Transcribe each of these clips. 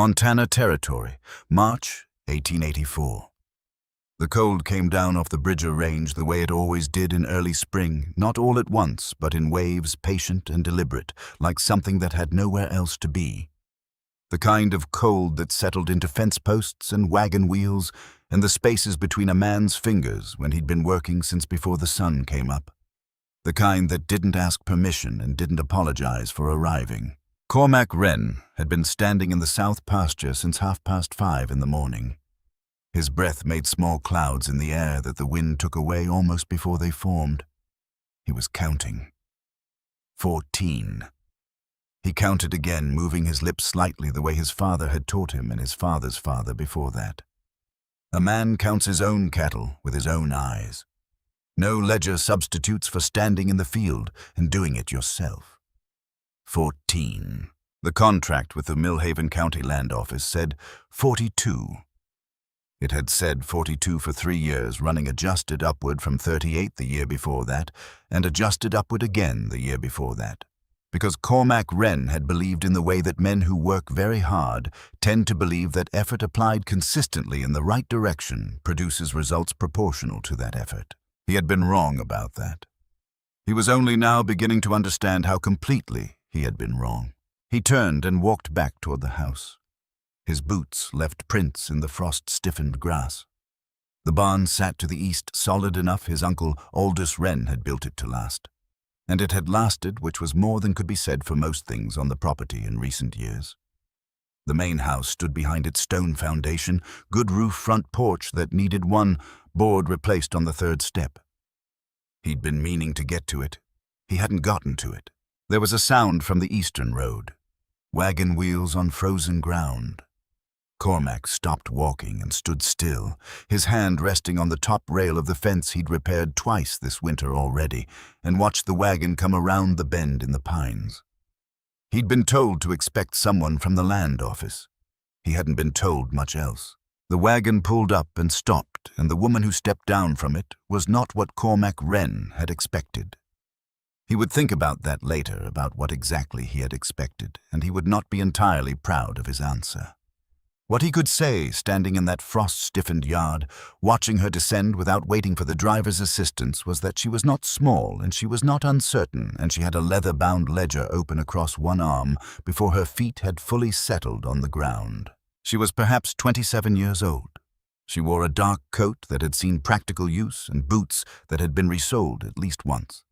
Montana Territory, March 1884. The cold came down off the Bridger Range the way it always did in early spring, not all at once, but in waves, patient and deliberate, like something that had nowhere else to be. The kind of cold that settled into fence posts and wagon wheels and the spaces between a man's fingers when he'd been working since before the sun came up. The kind that didn't ask permission and didn't apologize for arriving. Cormac Wren had been standing in the south pasture since 5:30 in the morning. His breath made small clouds in the air that the wind took away almost before they formed. He was counting. 14. He counted again, moving his lips slightly the way his father had taught him and his father's father before that. A man counts his own cattle with his own eyes. No ledger substitutes for standing in the field and doing it yourself. 14. The contract with the Millhaven County Land Office said 42. It had said 42 for 3 years, running adjusted upward from 38 the year before that, and adjusted upward again the year before that. Because Cormac Wren had believed in the way that men who work very hard tend to believe that effort applied consistently in the right direction produces results proportional to that effort. He had been wrong about that. He was only now beginning to understand how completely he had been wrong. He turned and walked back toward the house. His boots left prints in the frost-stiffened grass. The barn sat to the east, solid enough his uncle Aldous Wren had built it to last. And it had lasted, which was more than could be said for most things on the property in recent years. The main house stood behind its stone foundation, good roof front porch that needed one board replaced on the third step. He'd been meaning to get to it. He hadn't gotten to it. There was a sound from the eastern road. Wagon wheels on frozen ground. Cormac stopped walking and stood still, his hand resting on the top rail of the fence he'd repaired twice this winter already, and watched the wagon come around the bend in the pines. He'd been told to expect someone from the land office. He hadn't been told much else. The wagon pulled up and stopped, and the woman who stepped down from it was not what Cormac Wren had expected. He would think about that later, about what exactly he had expected, and he would not be entirely proud of his answer. What he could say, standing in that frost-stiffened yard, watching her descend without waiting for the driver's assistance, was that she was not small and she was not uncertain, and she had a leather-bound ledger open across one arm before her feet had fully settled on the ground. She was perhaps 27 years old. She wore a dark coat that had seen practical use and boots that had been resoled at least once.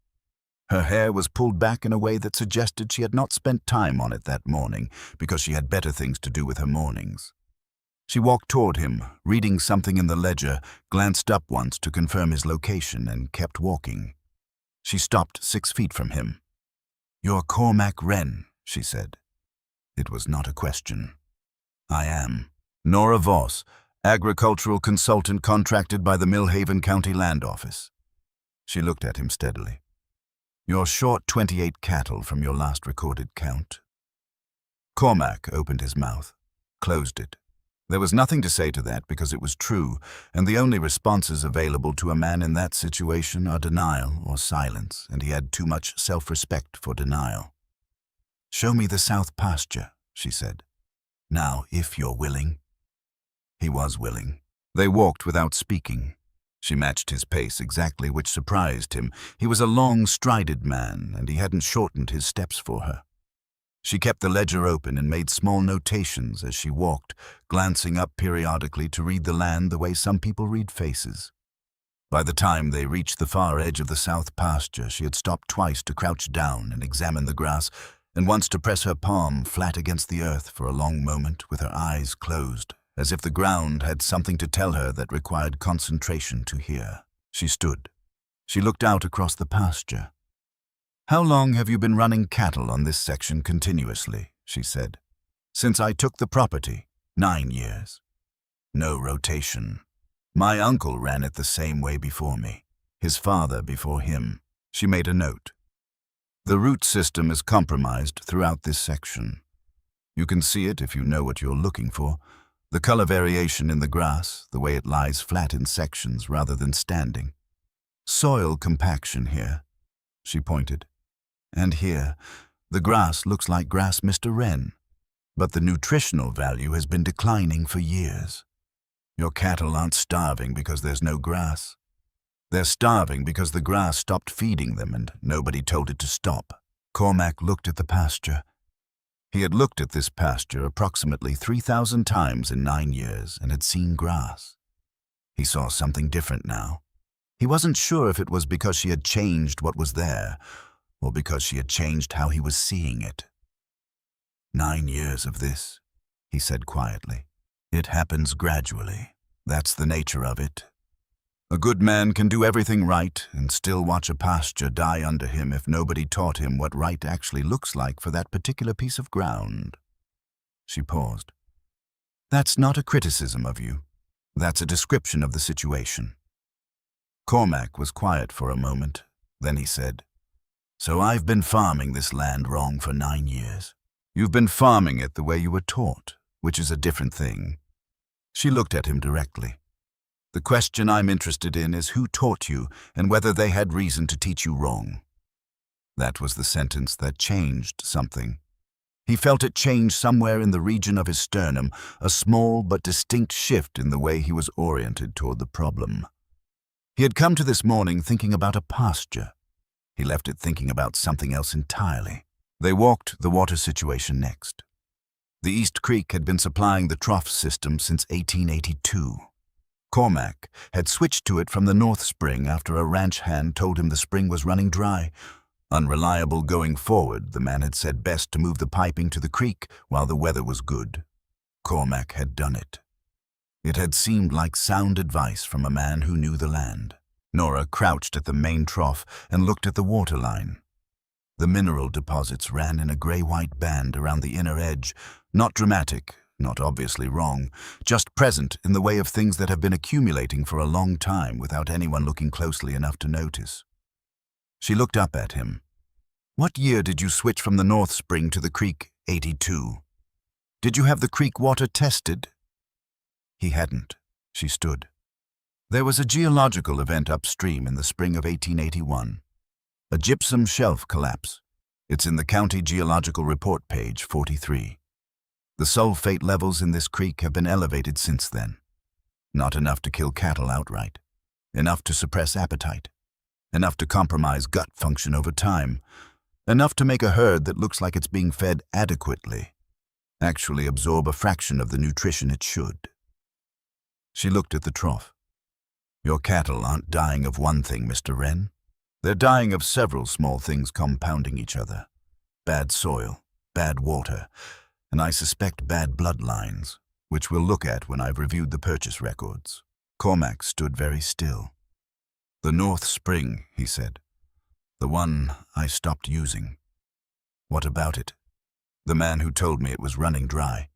Her hair was pulled back in a way that suggested she had not spent time on it that morning because she had better things to do with her mornings. She walked toward him, reading something in the ledger, glanced up once to confirm his location, and kept walking. She stopped 6 feet from him. "You're Cormac Wren," she said. It was not a question. "I am. Nora Voss, agricultural consultant contracted by the Millhaven County Land Office." She looked at him steadily. "You're short 28 cattle from your last recorded count." Cormac opened his mouth, closed it. There was nothing to say to that because it was true, and the only responses available to a man in that situation are denial or silence, and he had too much self-respect for denial. "Show me the south pasture," she said. "Now, if you're willing." He was willing. They walked without speaking. She matched his pace exactly, which surprised him. He was a long, strided man, and he hadn't shortened his steps for her. She kept the ledger open and made small notations as she walked, glancing up periodically to read the land the way some people read faces. By the time they reached the far edge of the south pasture, she had stopped twice to crouch down and examine the grass, and once to press her palm flat against the earth for a long moment with her eyes closed, as if the ground had something to tell her that required concentration to hear. She stood. She looked out across the pasture. "How long have you been running cattle on this section continuously?" she said. "Since I took the property, 9 years. No rotation. My uncle ran it the same way before me, his father before him." She made a note. "The root system is compromised throughout this section. You can see it if you know what you're looking for. The color variation in the grass, the way it lies flat in sections rather than standing. Soil compaction here," she pointed. "And here, the grass looks like grass Mr. Wren. but the nutritional value has been declining for years. Your cattle aren't starving because there's no grass. They're starving because the grass stopped feeding them and nobody told it to stop. Cormac looked at the pasture. He had looked at this pasture approximately 3,000 times in 9 years and had seen grass. He saw something different now. He wasn't sure if it was because she had changed what was there, or because she had changed how he was seeing it. 9 years of this, he said quietly. It happens gradually. That's the nature of it. A good man can do everything right and still watch a pasture die under him if nobody taught him what right actually looks like for that particular piece of ground. She paused. That's not a criticism of you. That's a description of the situation. Cormac was quiet for a moment. Then he said, So I've been farming this land wrong for 9 years. You've been farming it the way you were taught, which is a different thing. She looked at him directly. The question I'm interested in is who taught you and whether they had reason to teach you wrong. That was the sentence that changed something. He felt it change somewhere in the region of his sternum, a small but distinct shift in the way he was oriented toward the problem. He had come to this morning thinking about a pasture. He left it thinking about something else entirely. They walked the water situation next. The East Creek had been supplying the trough system since 1882. Cormac had switched to it from the North Spring after a ranch hand told him the spring was running dry. Unreliable going forward, the man had said best to move the piping to the creek while the weather was good. Cormac had done it. It had seemed like sound advice from a man who knew the land. Nora crouched at the main trough and looked at the water line. The mineral deposits ran in a gray-white band around the inner edge, not dramatic, not obviously wrong, just present in the way of things that have been accumulating for a long time without anyone looking closely enough to notice. She looked up at him. What year did you switch from the North Spring to the creek? 82. Did you have the creek water tested? He hadn't. She stood. There was a geological event upstream in the spring of 1881. A gypsum shelf collapse. It's in the County Geological Report, page 43. The sulfate levels in this creek have been elevated since then. Not enough to kill cattle outright. Enough to suppress appetite. Enough to compromise gut function over time. Enough to make a herd that looks like it's being fed adequately actually absorb a fraction of the nutrition it should. She looked at the trough. Your cattle aren't dying of one thing, Mr. Wren. They're dying of several small things compounding each other. Bad soil, bad water, and I suspect bad bloodlines, which we'll look at when I've reviewed the purchase records. Cormac stood very still. The North Spring, he said. The one I stopped using. What about it? The man who told me it was running dry.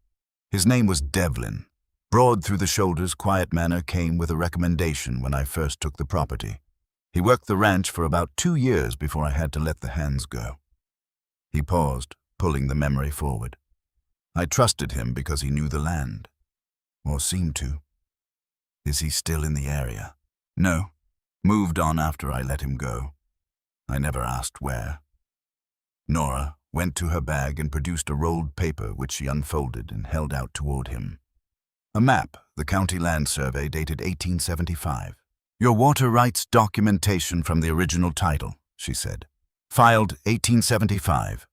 His name was Devlin. Broad through the shoulders, quiet manner came with a recommendation when I first took the property. He worked the ranch for about 2 years before I had to let the hands go. He paused, pulling the memory forward. I trusted him because he knew the land. Or seemed to. Is he still in the area? No. Moved on after I let him go. I never asked where. Nora went to her bag and produced a rolled paper which she unfolded and held out toward him. A map, the county land survey dated 1875. Your water rights documentation from the original title, she said. Filed 1875.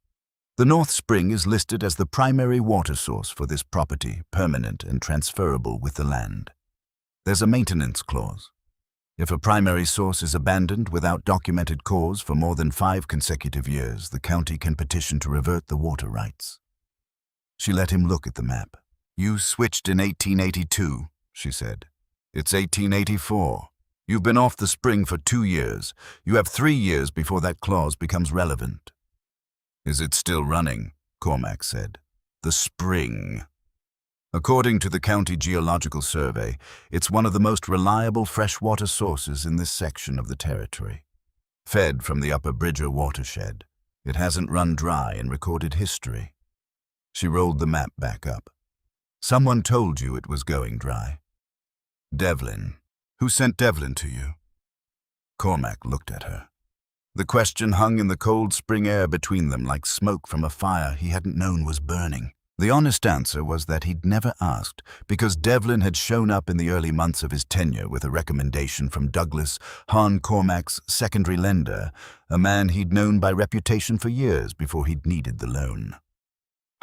The North Spring is listed as the primary water source for this property, permanent and transferable with the land. There's a maintenance clause. If a primary source is abandoned without documented cause for more than 5 consecutive years, the county can petition to revert the water rights. She let him look at the map. You switched in 1882, she said. It's 1884. You've been off the spring for 2 years. You have 3 years before that clause becomes relevant. Is it still running? Cormac said. The spring. According to the County Geological Survey, it's one of the most reliable freshwater sources in this section of the territory. Fed from the Upper Bridger watershed, it hasn't run dry in recorded history. She rolled the map back up. Someone told you it was going dry. Devlin. Who sent Devlin to you? Cormac looked at her. The question hung in the cold spring air between them like smoke from a fire he hadn't known was burning. The honest answer was that he'd never asked, because Devlin had shown up in the early months of his tenure with a recommendation from Douglas, Hahn Cormac's secondary lender, a man he'd known by reputation for years before he'd needed the loan.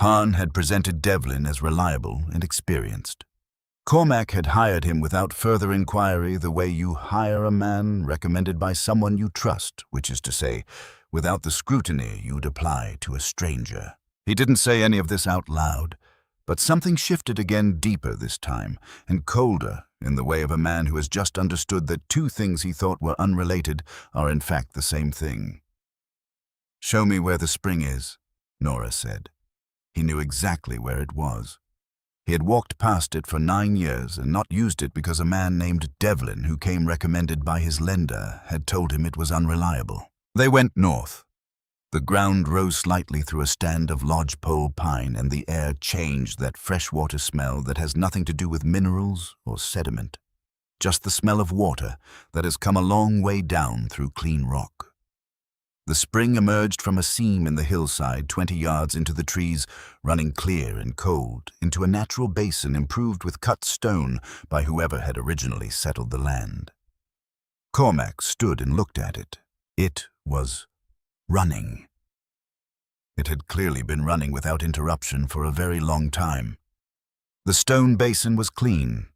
Hahn had presented Devlin as reliable and experienced. Cormac had hired him without further inquiry, the way you hire a man recommended by someone you trust, which is to say, without the scrutiny you'd apply to a stranger. He didn't say any of this out loud, but something shifted again deeper this time, and colder, in the way of a man who has just understood that two things he thought were unrelated are in fact the same thing. "Show me where the spring is," Nora said. He knew exactly where it was. He had walked past it for 9 years and not used it because a man named Devlin, who came recommended by his lender, had told him it was unreliable. They went north. The ground rose slightly through a stand of lodgepole pine, and the air changed that freshwater smell that has nothing to do with minerals or sediment, just the smell of water that has come a long way down through clean rock. The spring emerged from a seam in the hillside 20 yards into the trees, running clear and cold into a natural basin improved with cut stone by whoever had originally settled the land. Cormac stood and looked at it. It was running. It had clearly been running without interruption for a very long time. The stone basin was clean.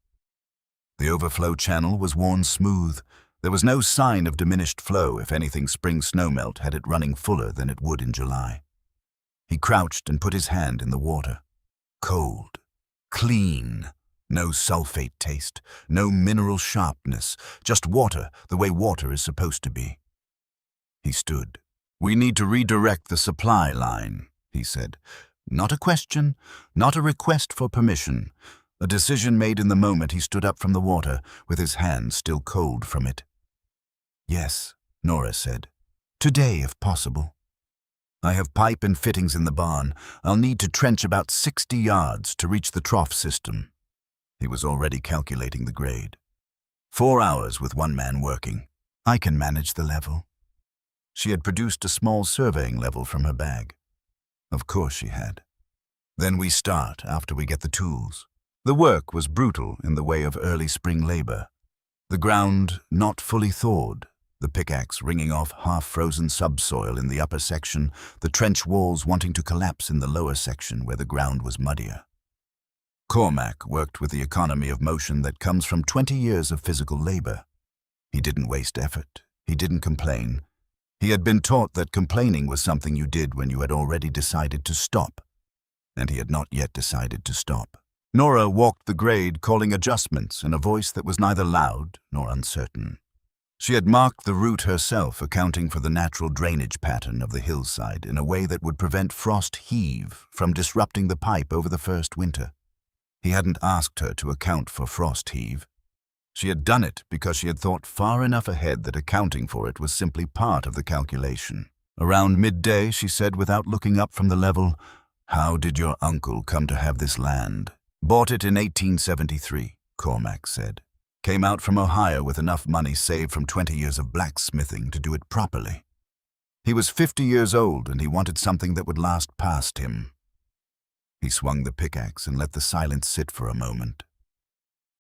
The overflow channel was worn smooth. There was no sign of diminished flow. If anything, spring snowmelt had it running fuller than it would in July. He crouched and put his hand in the water. Cold, clean, no sulfate taste, no mineral sharpness, just water the way water is supposed to be. He stood. "We need to redirect the supply line," he said. Not a question, not a request for permission. A decision made in the moment he stood up from the water, with his hand still cold from it. "Yes," Nora said. "Today, if possible. I have pipe and fittings in the barn. I'll need to trench about 60 yards to reach the trough system." He was already calculating the grade. 4 hours with one man working. "I can manage the level." She had produced a small surveying level from her bag. Of course she had. "Then we start after we get the tools." The work was brutal in the way of early spring labor. The ground not fully thawed, the pickaxe ringing off half-frozen subsoil in the upper section, the trench walls wanting to collapse in the lower section where the ground was muddier. Cormac worked with the economy of motion that comes from 20 years of physical labor. He didn't waste effort. He didn't complain. He had been taught that complaining was something you did when you had already decided to stop, and he had not yet decided to stop. Nora walked the grade, calling adjustments in a voice that was neither loud nor uncertain. She had marked the route herself, accounting for the natural drainage pattern of the hillside in a way that would prevent frost heave from disrupting the pipe over the first winter. He hadn't asked her to account for frost heave. She had done it because she had thought far enough ahead that accounting for it was simply part of the calculation. Around midday, she said without looking up from the level, "How did your uncle come to have this land?" "Bought it in 1873, Cormac said. "Came out from Ohio with enough money saved from 20 years of blacksmithing to do it properly. He was 50 years old and he wanted something that would last past him." He swung the pickaxe and let the silence sit for a moment.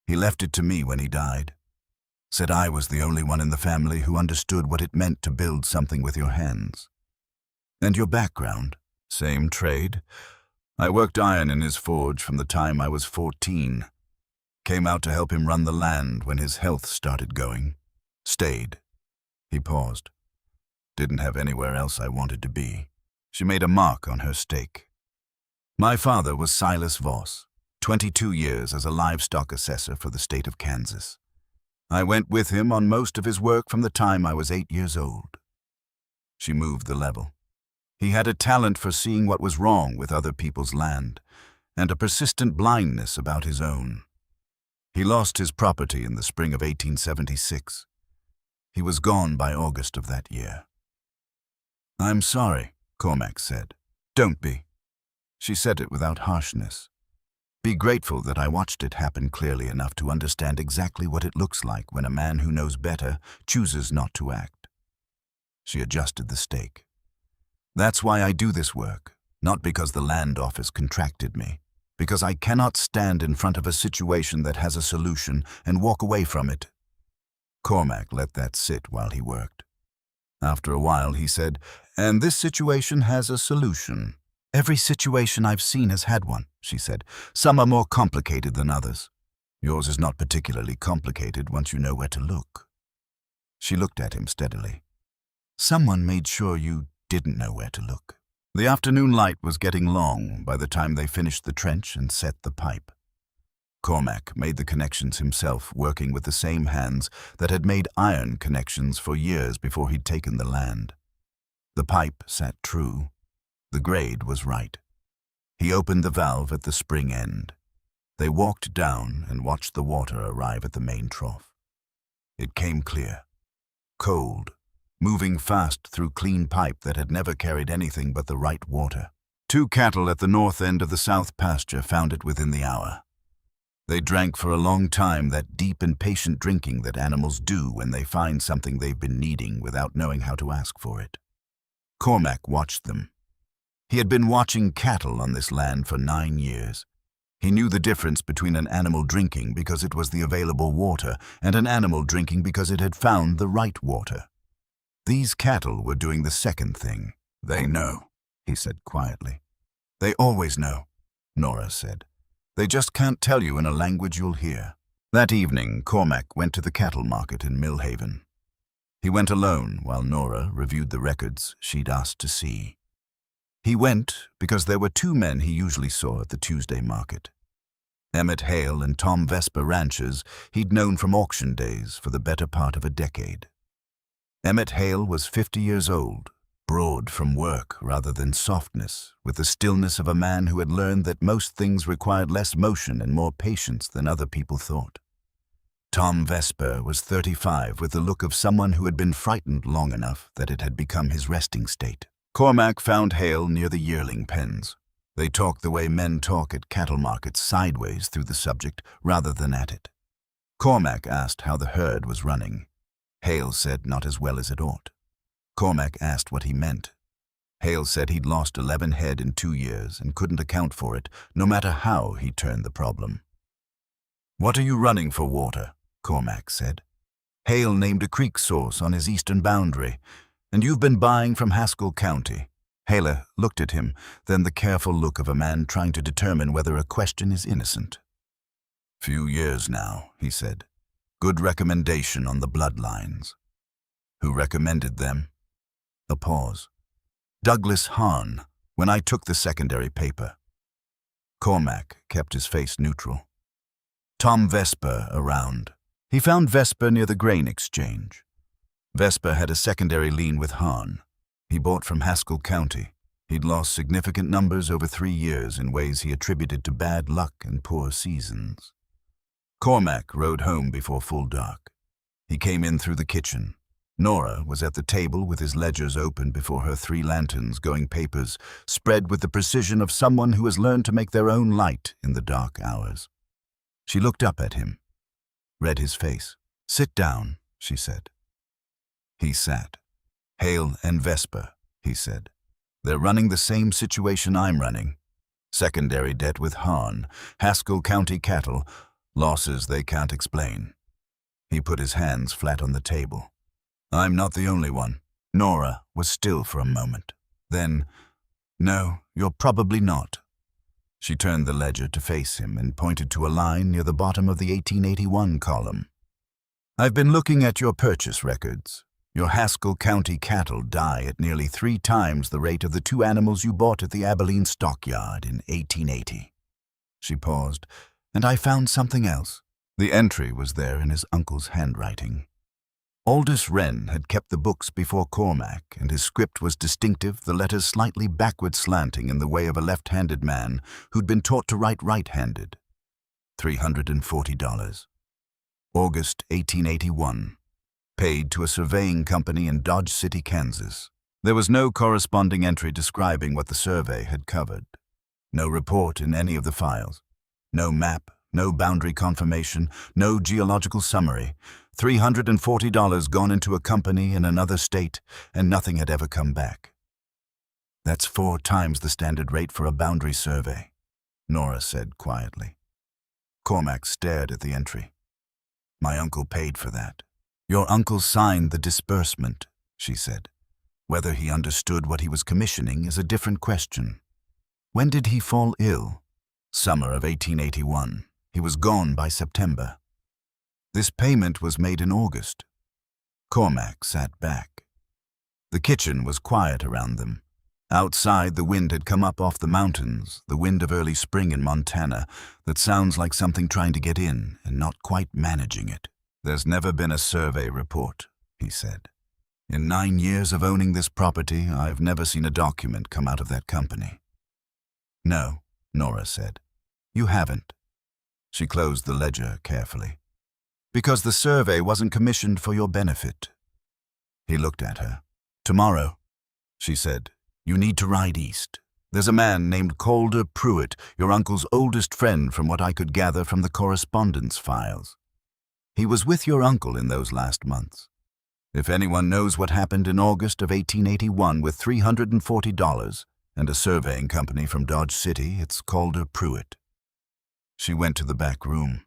"He left it to me when he died. Said I was the only one in the family who understood what it meant to build something with your hands." "And your background?" "Same trade. I worked iron in his forge from the time I was 14. Came out to help him run the land when his health started going. Stayed." He paused. "Didn't have anywhere else I wanted to be." She made a mark on her stake. "My father was Silas Voss, 22 years as a livestock assessor for the state of Kansas. I went with him on most of his work from the time I was 8 years old." She moved the level. He had a talent for seeing what was wrong with other people's land, and a persistent blindness about his own. He lost his property in the spring of 1876. He was gone by August of that year. "I'm sorry," Cormac said. "Don't be." She said it without harshness. "Be grateful that I watched it happen clearly enough to understand exactly what it looks like when a man who knows better chooses not to act." She adjusted the stake. "That's why I do this work. Not because the land office contracted me, because I cannot stand in front of a situation that has a solution and walk away from it. Cormac let that sit while he worked. After a while, he said, "And this situation has a solution." "Every situation I've seen has had one," she said. "Some are more complicated than others. Yours is not particularly complicated once you know where to look." She looked at him steadily. "Someone made sure you didn't know where to look." The afternoon light was getting long by the time they finished the trench and set the pipe. Cormac made the connections himself, working with the same hands that had made iron connections for years before he'd taken the land. The pipe sat true. The grade was right. He opened the valve at the spring end. They walked down and watched the water arrive at the main trough. It came clear, cold, moving fast through clean pipe that had never carried anything but the right water. 2 cattle at the north end of the south pasture found it within the hour. They drank for a long time, that deep and patient drinking that animals do when they find something they've been needing without knowing how to ask for it. Cormac watched them. He had been watching cattle on this land for 9 years. He knew the difference between an animal drinking because it was the available water and an animal drinking because it had found the right water. These cattle were doing the second thing. "They know," he said quietly. "They always know," Nora said. "They just can't tell you in a language you'll hear." That evening, Cormac went to the cattle market in Millhaven. He went alone while Nora reviewed the records she'd asked to see. He went because there were 2 men he usually saw at the Tuesday market. Emmett Hale and Tom Vesper, ranchers he'd known from auction days for the better part of a decade. Emmett Hale was 50 years old, broad from work rather than softness, with the stillness of a man who had learned that most things required less motion and more patience than other people thought. Tom Vesper was 35, with the look of someone who had been frightened long enough that it had become his resting state. Cormac found Hale near the yearling pens. They talked the way men talk at cattle markets, sideways through the subject rather than at it. Cormac asked how the herd was running. Hale said not as well as it ought. Cormac asked what he meant. Hale said he'd lost 11 head in 2 years and couldn't account for it, no matter how he turned the problem. "What are you running for water?" Cormac said. "Hale named a creek source on his eastern boundary, and you've been buying from Haskell County." Hale looked at him, then the careful look of a man trying to determine whether a question is innocent. "Few years now," he said. "Good recommendation on the bloodlines." "Who recommended them?" A pause. "Douglas Hahn, when I took the secondary paper." Cormac kept his face neutral. "Tom Vesper around." He found Vesper near the grain exchange. Vesper had a secondary lien with Hahn. He bought from Haskell County. He'd lost significant numbers over 3 years in ways he attributed to bad luck and poor seasons. Cormac rode home before full dark. He came in through the kitchen. Nora was at the table with his ledgers open before her 3 lanterns, going papers spread with the precision of someone who has learned to make their own light in the dark hours. She looked up at him, read his face. "Sit down," she said. He sat. "Hale and Vesper," he said. "They're running the same situation I'm running. Secondary debt with Hahn, Haskell County cattle, losses they can't explain." He put his hands flat on the table. "I'm not the only one." Nora was still for a moment. Then, "No, you're probably not." She turned the ledger to face him and pointed to a line near the bottom of the 1881 column. "I've been looking at your purchase records. Your Haskell County cattle die at nearly 3 times the rate of the 2 animals you bought at the Abilene stockyard in 1880. She paused, "And I found something else." The entry was there in his uncle's handwriting. Aldous Wren had kept the books before Cormac, and his script was distinctive, the letters slightly backward slanting in the way of a left-handed man who'd been taught to write right-handed. $340. August 1881. Paid to a surveying company in Dodge City, Kansas. There was no corresponding entry describing what the survey had covered. No report in any of the files. No map, no boundary confirmation, no geological summary. $340 gone into a company in another state, and nothing had ever come back. That's 4 times the standard rate for a boundary survey, Nora said quietly. Cormac stared at the entry. My uncle paid for that. Your uncle signed the disbursement, she said. Whether he understood what he was commissioning is a different question. When did he fall ill? Summer of 1881. He was gone by September. This payment was made in August. Cormac sat back. The kitchen was quiet around them. Outside, the wind had come up off the mountains, the wind of early spring in Montana that sounds like something trying to get in and not quite managing it. There's never been a survey report, he said. In 9 years of owning this property, I've never seen a document come out of that company. No, Nora said. You haven't. She closed the ledger carefully. Because the survey wasn't commissioned for your benefit. He looked at her. Tomorrow, she said, you need to ride east. There's a man named Calder Pruitt, your uncle's oldest friend from what I could gather from the correspondence files. He was with your uncle in those last months. If anyone knows what happened in August of 1881 with $340 and a surveying company from Dodge City, it's Calder Pruitt. She went to the back room.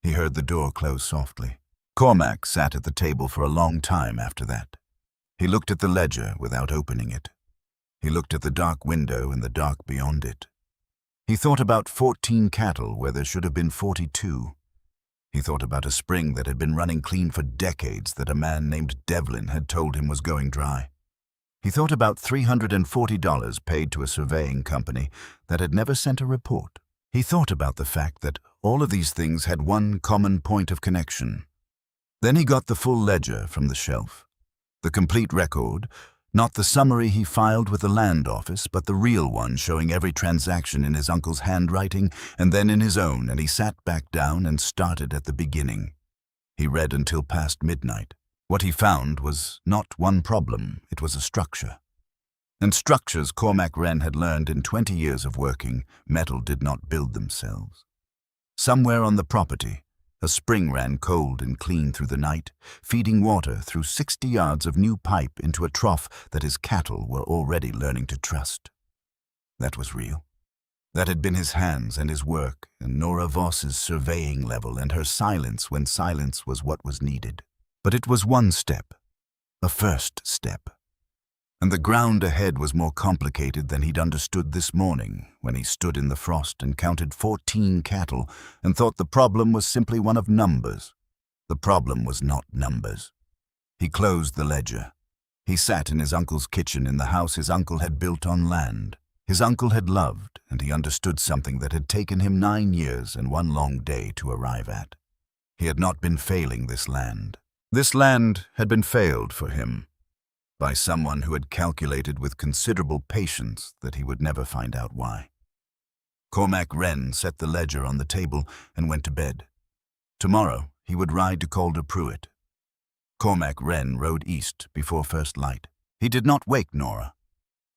He heard the door close softly. Cormac sat at the table for a long time after that. He looked at the ledger without opening it. He looked at the dark window and the dark beyond it. He thought about 14 cattle where there should have been 42. He thought about a spring that had been running clean for decades that a man named Devlin had told him was going dry. He thought about $340 paid to a surveying company that had never sent a report. He thought about the fact that all of these things had one common point of connection. Then he got the full ledger from the shelf. The complete record, not the summary he filed with the land office, but the real one showing every transaction in his uncle's handwriting and then in his own, and he sat back down and started at the beginning. He read until past midnight. What he found was not one problem, it was a structure. And structures Cormac Wren had learned in 20 years of working, metal did not build themselves. Somewhere on the property, a spring ran cold and clean through the night, feeding water through 60 yards of new pipe into a trough that his cattle were already learning to trust. That was real. That had been his hands and his work, and Nora Voss's surveying level and her silence when silence was what was needed. But it was one step, a first step. And the ground ahead was more complicated than he'd understood this morning when he stood in the frost and counted 14 cattle and thought the problem was simply one of numbers. The problem was not numbers. He closed the ledger. He sat in his uncle's kitchen in the house his uncle had built on land. His uncle had loved, and he understood something that had taken him 9 years and 1 long day to arrive at. He had not been failing this land. This land had been failed for him. By someone who had calculated with considerable patience that he would never find out why. Cormac Wren set the ledger on the table and went to bed. Tomorrow he would ride to Calder Pruitt. Cormac Wren rode east before first light. He did not wake Nora.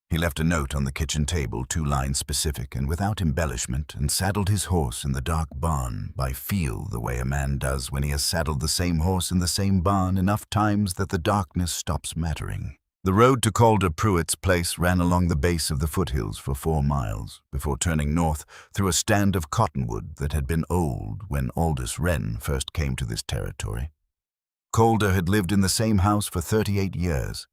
He left a note on the kitchen table 2 lines specific and without embellishment, and saddled his horse in the dark barn by feel, the way a man does when he has saddled the same horse in the same barn enough times that the darkness stops mattering. The road to Calder Pruitt's place ran along the base of the foothills for 4 miles, before turning north through a stand of cottonwood that had been old when Aldous Wren first came to this territory. Calder had lived in the same house for 38 years.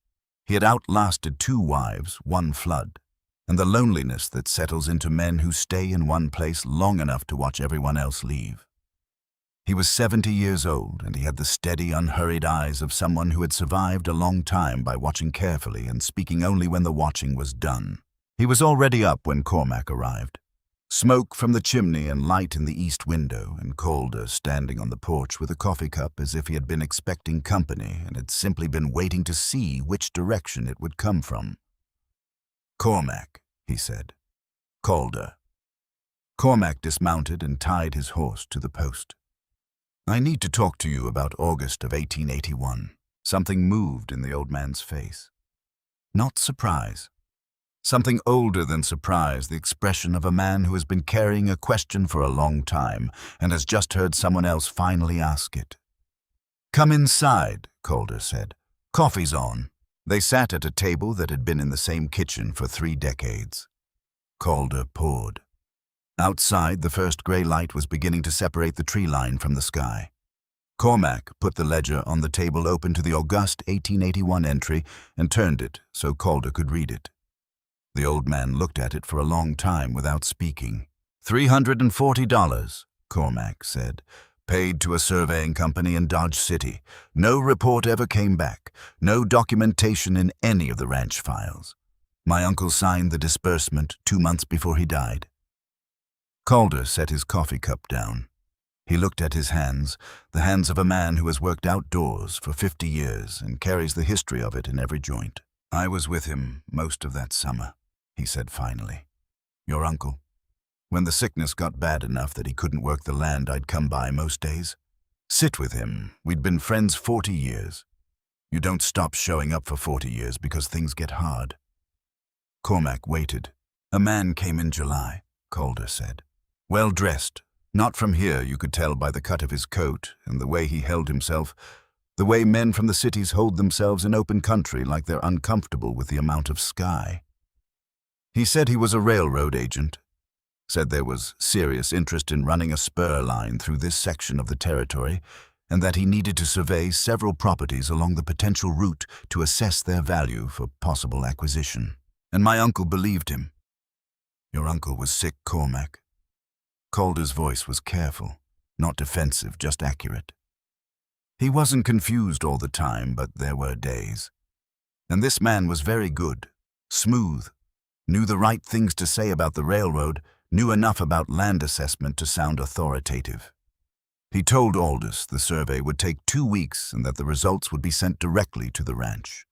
He had outlasted 2 wives, 1 flood, and the loneliness that settles into men who stay in one place long enough to watch everyone else leave. He was 70 years old, and he had the steady, unhurried eyes of someone who had survived a long time by watching carefully and speaking only when the watching was done. He was already up when Cormac arrived. Smoke from the chimney and light in the east window, and Calder standing on the porch with a coffee cup as if he had been expecting company and had simply been waiting to see which direction it would come from. "Cormac," he said. "Calder." Cormac dismounted and tied his horse to the post. "I need to talk to you about August of 1881. Something moved in the old man's face. Not surprise. Something older than surprise, the expression of a man who has been carrying a question for a long time and has just heard someone else finally ask it. "Come inside," Calder said. "Coffee's on." They sat at a table that had been in the same kitchen for 3 decades. Calder poured. Outside, the first gray light was beginning to separate the tree line from the sky. Cormac put the ledger on the table open to the august 1881 entry and turned it so Calder could read it. The old man looked at it for a long time without speaking. $340, Cormac said, paid to a surveying company in Dodge City. No report ever came back, no documentation in any of the ranch files. My uncle signed the disbursement 2 months before he died. Calder set his coffee cup down. He looked at his hands, the hands of a man who has worked outdoors for 50 years and carries the history of it in every joint. I was with him most of that summer, he said finally. Your uncle. When the sickness got bad enough that he couldn't work the land, I'd come by most days. Sit with him. We'd been friends 40 years. You don't stop showing up for 40 years because things get hard. Cormac waited. A man came in July, Calder said. Well dressed. Not from here, you could tell by the cut of his coat and the way he held himself, the way men from the cities hold themselves in open country like they're uncomfortable with the amount of sky. He said he was a railroad agent. Said there was serious interest in running a spur line through this section of the territory, and that he needed to survey several properties along the potential route to assess their value for possible acquisition. And my uncle believed him. Your uncle was sick, Cormac. Calder's voice was careful, not defensive, just accurate. He wasn't confused all the time, but there were days. And this man was very good, smooth, knew the right things to say about the railroad, knew enough about land assessment to sound authoritative. He told Aldous the survey would take 2 weeks and that the results would be sent directly to the ranch.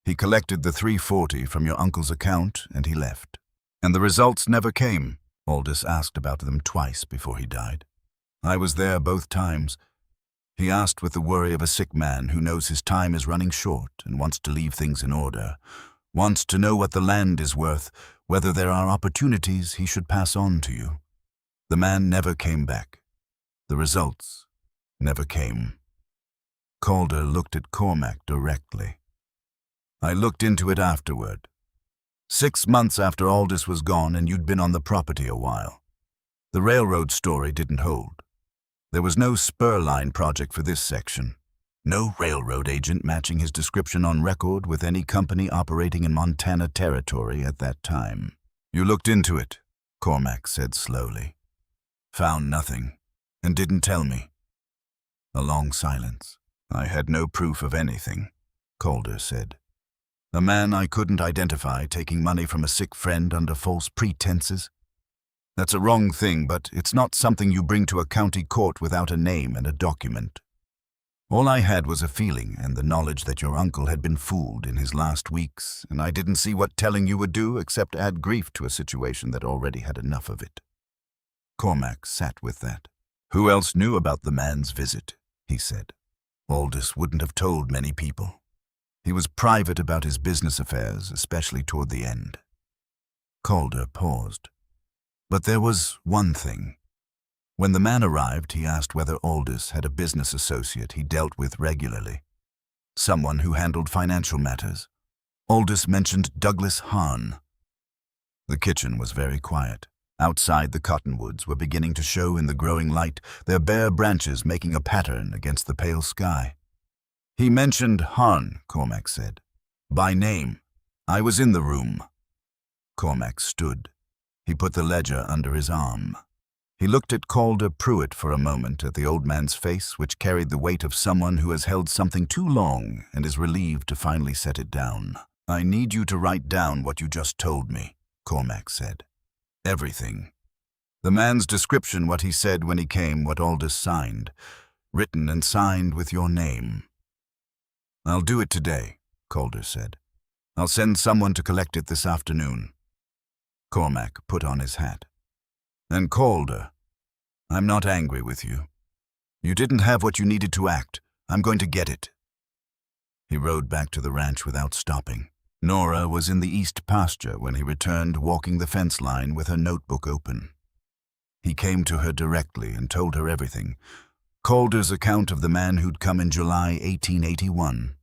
He collected the $340 from your uncle's account and he left. And the results never came. Aldous asked about them twice before he died. I was there both times. He asked with the worry of a sick man who knows his time is running short and wants to leave things in order, wants to know what the land is worth, whether there are opportunities he should pass on to you. The man never came back. The results never came. Calder looked at Cormac directly. I looked into it afterward. 6 months after Aldous was gone and you'd been on the property a while. The railroad story didn't hold. There was no spur line project for this section. No railroad agent matching his description on record with any company operating in Montana territory at that time. You looked into it, Cormac said slowly. Found nothing, and didn't tell me. A long silence. I had no proof of anything, Calder said. A man I couldn't identify taking money from a sick friend under false pretenses. That's a wrong thing, but it's not something you bring to a county court without a name and a document. All I had was a feeling and the knowledge that your uncle had been fooled in his last weeks, and I didn't see what telling you would do except add grief to a situation that already had enough of it. Cormac sat with that. Who else knew about the man's visit? He said. Aldous wouldn't have told many people. He was private about his business affairs, especially toward the end. Calder paused. But there was one thing. When the man arrived, he asked whether Aldous had a business associate he dealt with regularly. Someone who handled financial matters. Aldous mentioned Douglas Hahn. The kitchen was very quiet. Outside, the cottonwoods were beginning to show in the growing light, their bare branches making a pattern against the pale sky. He mentioned Hahn, Cormac said. By name. I was in the room. Cormac stood. He put the ledger under his arm. He looked at Calder Pruitt for a moment, at the old man's face, which carried the weight of someone who has held something too long and is relieved to finally set it down. I need you to write down what you just told me, Cormac said. Everything. The man's description, what he said when he came, what Aldous signed. Written and signed with your name. I'll do it today, Calder said. I'll send someone to collect it this afternoon. Cormac put on his hat. And Calder, I'm not angry with you. You didn't have what you needed to act. I'm going to get it. He rode back to the ranch without stopping. Nora was in the east pasture when he returned, walking the fence line with her notebook open. He came to her directly and told her everything. Calder's account of the man who'd come in July 1881.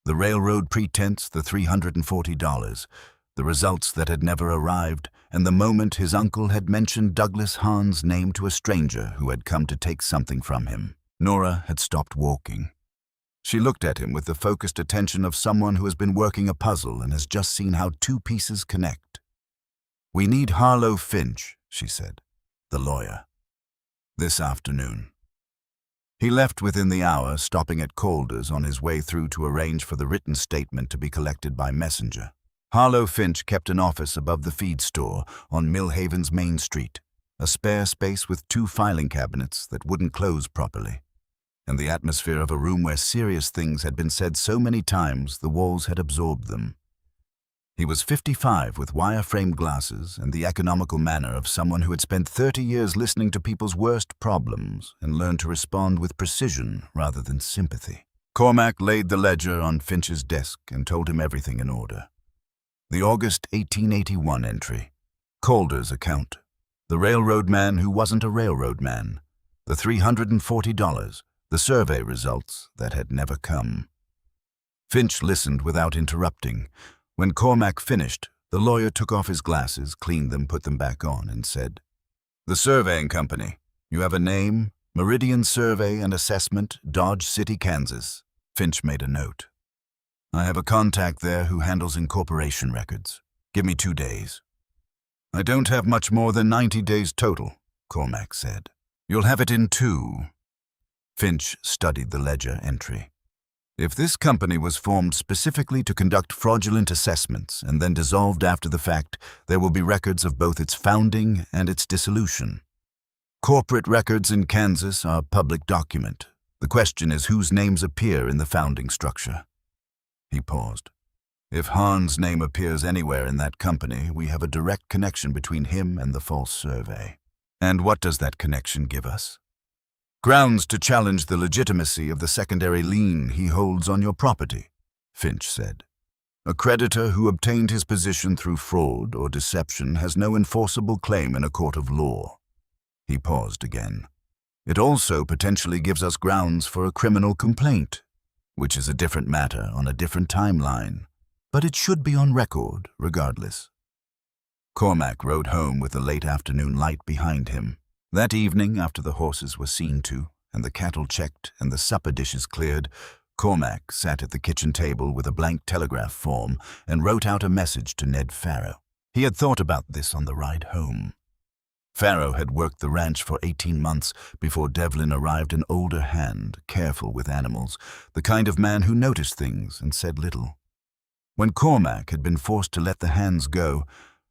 The railroad pretense, the $340, the results that had never arrived, and the moment his uncle had mentioned Douglas Hahn's name to a stranger who had come to take something from him. Nora had stopped walking. She looked at him with the focused attention of someone who has been working a puzzle and has just seen how two pieces connect. "We need Harlow Finch," she said, "the lawyer. This afternoon." He left within the hour, stopping at Calder's on his way through to arrange for the written statement to be collected by messenger. Harlow Finch kept an office above the feed store on Millhaven's Main Street, a spare space with 2 filing cabinets that wouldn't close properly, and the atmosphere of a room where serious things had been said so many times the walls had absorbed them. He was 55 with wire-framed glasses and the economical manner of someone who had spent 30 years listening to people's worst problems and learned to respond with precision rather than sympathy. Cormac laid the ledger on Finch's desk and told him everything in order. The August 1881 entry, Calder's account, the railroad man who wasn't a railroad man, the $340, the survey results that had never come. Finch listened without interrupting. When Cormac finished, the lawyer took off his glasses, cleaned them, put them back on, and said, "The surveying company. You have a name, Meridian Survey and Assessment, Dodge City, Kansas." Finch made a note. "I have a contact there who handles incorporation records. Give me 2 days." "I don't have much more than 90 days total," Cormac said. "You'll have it in 2. Finch studied the ledger entry. If this company was formed specifically to conduct fraudulent assessments and then dissolved after the fact, there will be records of both its founding and its dissolution. Corporate records in Kansas are public document. The question is whose names appear in the founding structure." He paused. "If Hahn's name appears anywhere in that company, we have a direct connection between him and the false survey. And what does that connection give us? Grounds to challenge the legitimacy of the secondary lien he holds on your property," Finch said. "A creditor who obtained his position through fraud or deception has no enforceable claim in a court of law." He paused again. "It also potentially gives us grounds for a criminal complaint, which is a different matter on a different timeline, but it should be on record regardless." Cormac rode home with the late afternoon light behind him. That evening, after the horses were seen to, and the cattle checked, and the supper dishes cleared, Cormac sat at the kitchen table with a blank telegraph form and wrote out a message to Ned Farrow. He had thought about this on the ride home. Farrow had worked the ranch for 18 months before Devlin arrived, an older hand, careful with animals, the kind of man who noticed things and said little. When Cormac had been forced to let the hands go,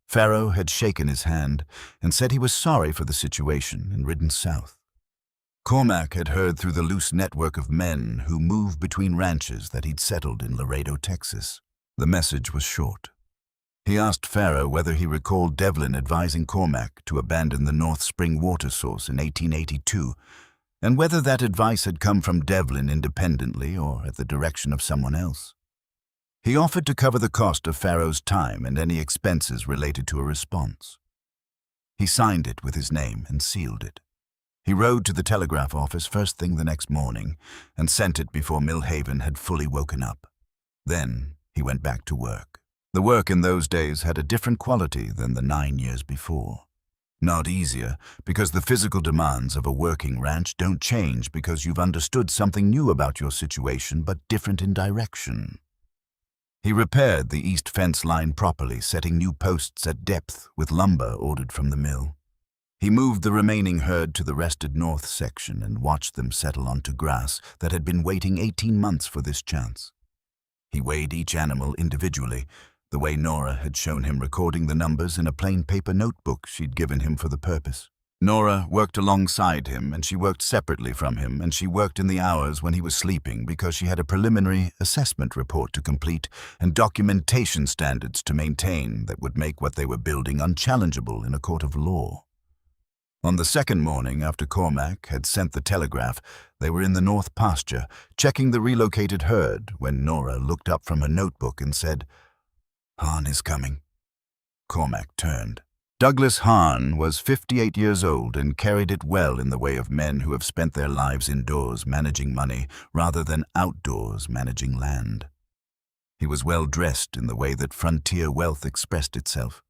Farrow had shaken his hand and said he was sorry for the situation and ridden south. Cormac had heard through the loose network of men who moved between ranches that he'd settled in Laredo, Texas. The message was short. He asked Farrow whether he recalled Devlin advising Cormac to abandon the North Spring water source in 1882, and whether that advice had come from Devlin independently or at the direction of someone else. He offered to cover the cost of Farrow's time and any expenses related to a response. He signed it with his name and sealed it. He rode to the telegraph office first thing the next morning and sent it before Millhaven had fully woken up. Then he went back to work. The work in those days had a different quality than the 9 years before. Not easier, because the physical demands of a working ranch don't change because you've understood something new about your situation, but different in direction. He repaired the east fence line properly, setting new posts at depth with lumber ordered from the mill. He moved the remaining herd to the rested north section and watched them settle onto grass that had been waiting 18 months for this chance. He weighed each animal individually, the way Nora had shown him, recording the numbers in a plain paper notebook she'd given him for the purpose. Nora worked alongside him, and she worked separately from him, and she worked in the hours when he was sleeping because she had a preliminary assessment report to complete and documentation standards to maintain that would make what they were building unchallengeable in a court of law. On the second morning after Cormac had sent the telegraph, they were in the north pasture, checking the relocated herd, when Nora looked up from her notebook and said, "Hahn is coming." Cormac turned. Douglas Hahn was 58 years old and carried it well in the way of men who have spent their lives indoors managing money rather than outdoors managing land. He was well dressed in the way that frontier wealth expressed itself.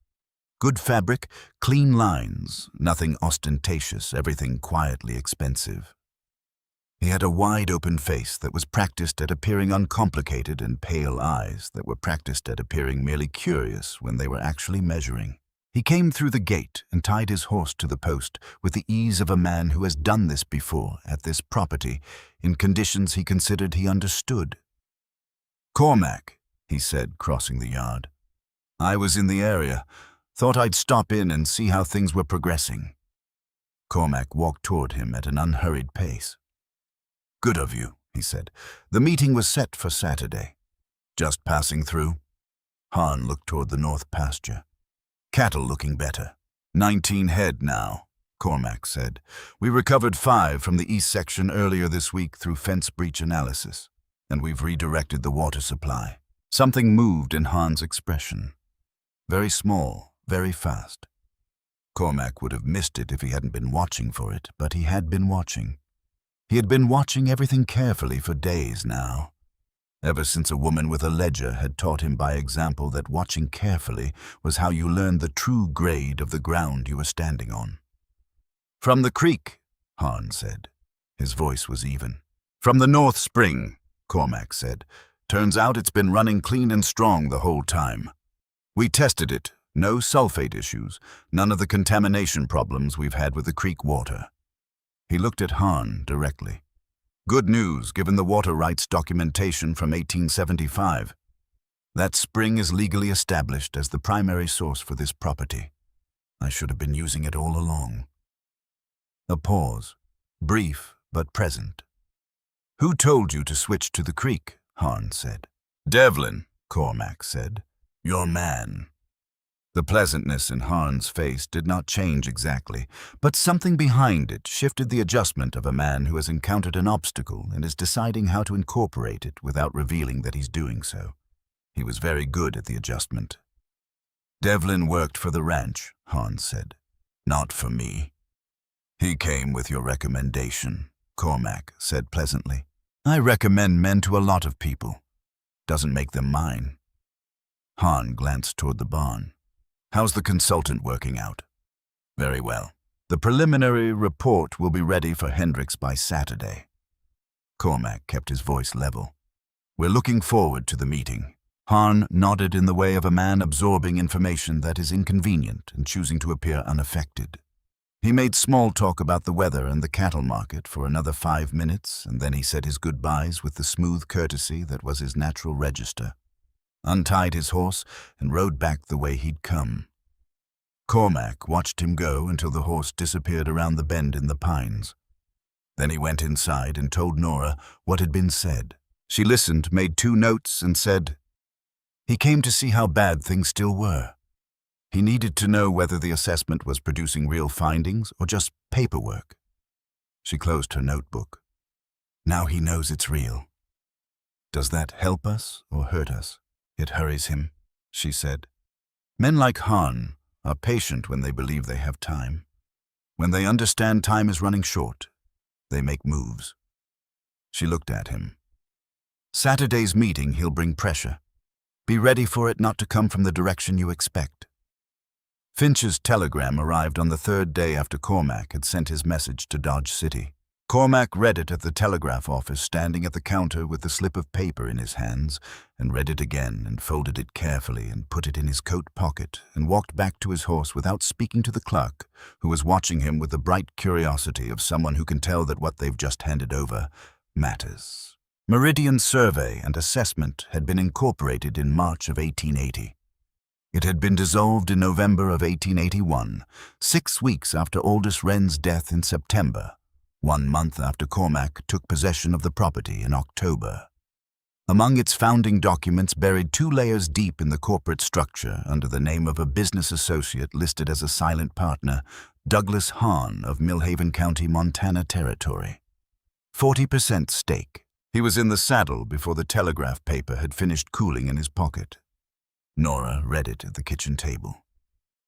Good fabric, clean lines, nothing ostentatious, everything quietly expensive. He had a wide-open face that was practiced at appearing uncomplicated and pale eyes that were practiced at appearing merely curious when they were actually measuring. He came through the gate and tied his horse to the post with the ease of a man who has done this before at this property in conditions he considered he understood. "Cormac," he said, crossing the yard. "I was in the area. Thought I'd stop in and see how things were progressing." Cormac walked toward him at an unhurried pace. "Good of you," he said. "The meeting was set for Saturday." "Just passing through?" Hahn looked toward the north pasture. "Cattle looking better. 19 head now," Cormac said. "We recovered 5 from the east section earlier this week through fence breach analysis, and we've redirected the water supply." Something moved in Hahn's expression. Very small, very fast. Cormac would have missed it if he hadn't been watching for it, but he had been watching. He had been watching everything carefully for days now. Ever since a woman with a ledger had taught him by example that watching carefully was how you learned the true grade of the ground you were standing on. "From the creek," Hahn said. His voice was even. "From the North Spring," Cormac said. "Turns out it's been running clean and strong the whole time. We tested it. No sulfate issues, none of the contamination problems we've had with the creek water." He looked at Hahn directly. "Good news, given the water rights documentation from 1875. That spring is legally established as the primary source for this property. I should have been using it all along." A pause, brief but present. "Who told you to switch to the creek?" Hahn said. "Devlin," Cormac said. "Your man." The pleasantness in Hahn's face did not change exactly, but something behind it shifted the adjustment of a man who has encountered an obstacle and is deciding how to incorporate it without revealing that he's doing so. He was very good at the adjustment. "Devlin worked for the ranch," Hahn said. "Not for me." "He came with your recommendation," Cormac said pleasantly. "I recommend men to a lot of people. Doesn't make them mine." Hahn glanced toward the barn. "How's the consultant working out?" "Very well. The preliminary report will be ready for Hendricks by Saturday." Cormac kept his voice level. "We're looking forward to the meeting." Hahn nodded in the way of a man absorbing information that is inconvenient and choosing to appear unaffected. He made small talk about the weather and the cattle market for another 5 minutes, and then he said his goodbyes with the smooth courtesy that was his natural register, untied his horse, and rode back the way he'd come. Cormac watched him go until the horse disappeared around the bend in the pines. Then he went inside and told Nora what had been said. She listened, made 2 notes, and said, "He came to see how bad things still were. He needed to know whether the assessment was producing real findings or just paperwork." She closed her notebook. "Now he knows it's real. Does that help us or hurt us? It hurries him," she said. "Men like Hahn are patient when they believe they have time. When they understand time is running short, they make moves." She looked at him. "Saturday's meeting, he'll bring pressure. Be ready for it not to come from the direction you expect." Finch's telegram arrived on the 3rd day after Cormac had sent his message to Dodge City. Cormac read it at the telegraph office, standing at the counter with the slip of paper in his hands, and read it again and folded it carefully and put it in his coat pocket and walked back to his horse without speaking to the clerk, who was watching him with the bright curiosity of someone who can tell that what they've just handed over matters. Meridian Survey and Assessment had been incorporated in March of 1880. It had been dissolved in November of 1881, 6 weeks after Aldous Wren's death in September, 1 month after Cormac took possession of the property in October. Among its founding documents, buried 2 layers deep in the corporate structure under the name of a business associate listed as a silent partner, Douglas Hahn of Millhaven County, Montana Territory. 40% stake. He was in the saddle before the telegraph paper had finished cooling in his pocket. Nora read it at the kitchen table.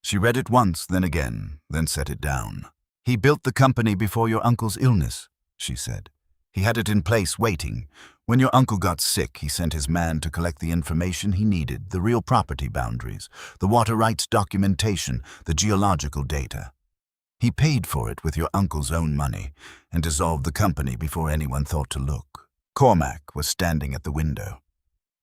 She read it once, then again, then set it down. "He built the company before your uncle's illness," she said. He had it in place waiting. When your uncle got sick, he sent his man to collect the information he needed, the real property boundaries, the water rights documentation, the geological data. He paid for it with your uncle's own money and dissolved the company before anyone thought to look. Cormac was standing at the window.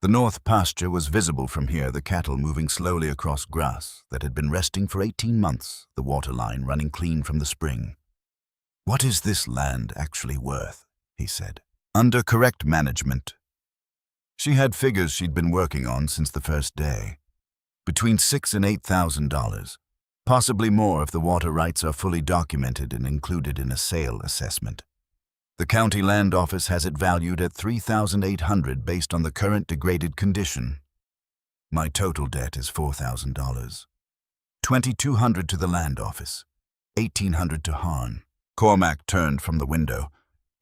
The north pasture was visible from here, the cattle moving slowly across grass that had been resting for 18 months, the water line running clean from the spring. "What is this land actually worth?" he said. "Under correct management." She had figures she'd been working on since the first day. Between $6,000 and $8,000, possibly more if the water rights are fully documented and included in a sale assessment. The county land office has it valued at $3,800 based on the current degraded condition. My total debt is $4,000. $2,200 to the land office, $1,800 to Harn. Cormac turned from the window.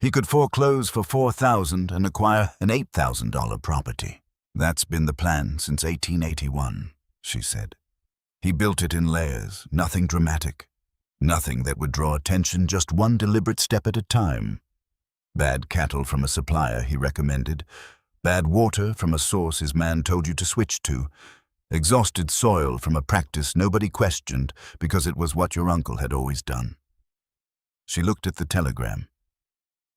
He could foreclose for $4,000 and acquire an $8,000 property. "That's been the plan since 1881, she said. He built it in layers, nothing dramatic, nothing that would draw attention, just one deliberate step at a time. Bad cattle from a supplier he recommended, bad water from a source his man told you to switch to, exhausted soil from a practice nobody questioned because it was what your uncle had always done." She looked at the telegram.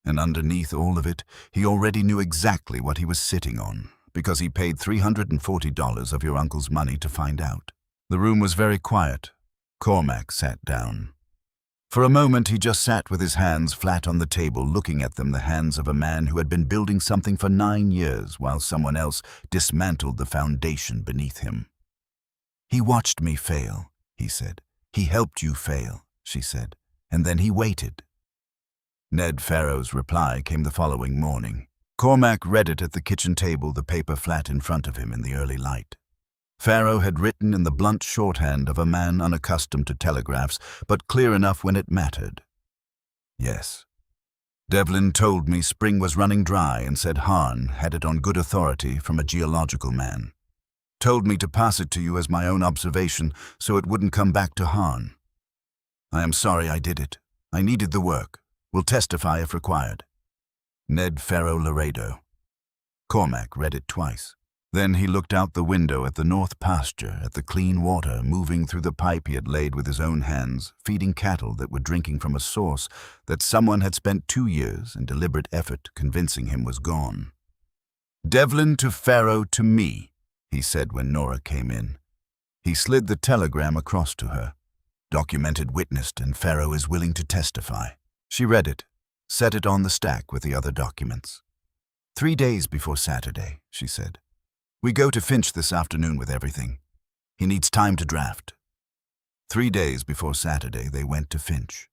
And underneath all of it, he already knew exactly what he was sitting on, because he paid $340 of your uncle's money to find out. The room was very quiet. Cormac sat down. For a moment he just sat with his hands flat on the table, looking at them, the hands of a man who had been building something for 9 years while someone else dismantled the foundation beneath him. "He watched me fail," he said. "He helped you fail," she said. "And then he waited." Ned Farrow's reply came the following morning. Cormac read it at the kitchen table, the paper flat in front of him in the early light. Farrow had written in the blunt shorthand of a man unaccustomed to telegraphs, but clear enough when it mattered. "Yes. Devlin told me spring was running dry and said Harn had it on good authority from a geological man. Told me to pass it to you as my own observation so it wouldn't come back to Harn. I am sorry I did it. I needed the work. Will testify if required. Ned Farrow Laredo." Cormac read it twice. Then he looked out the window at the north pasture, at the clean water moving through the pipe he had laid with his own hands, feeding cattle that were drinking from a source that someone had spent 2 years in deliberate effort convincing him was gone. "Devlin to Farrow to me," he said when Nora came in. He slid the telegram across to her. "Documented, witnessed, and Farrow is willing to testify." She read it, set it on the stack with the other documents. 3 days before Saturday, she said. "We go to Finch this afternoon with everything. He needs time to draft." 3 days before Saturday, they went to Finch.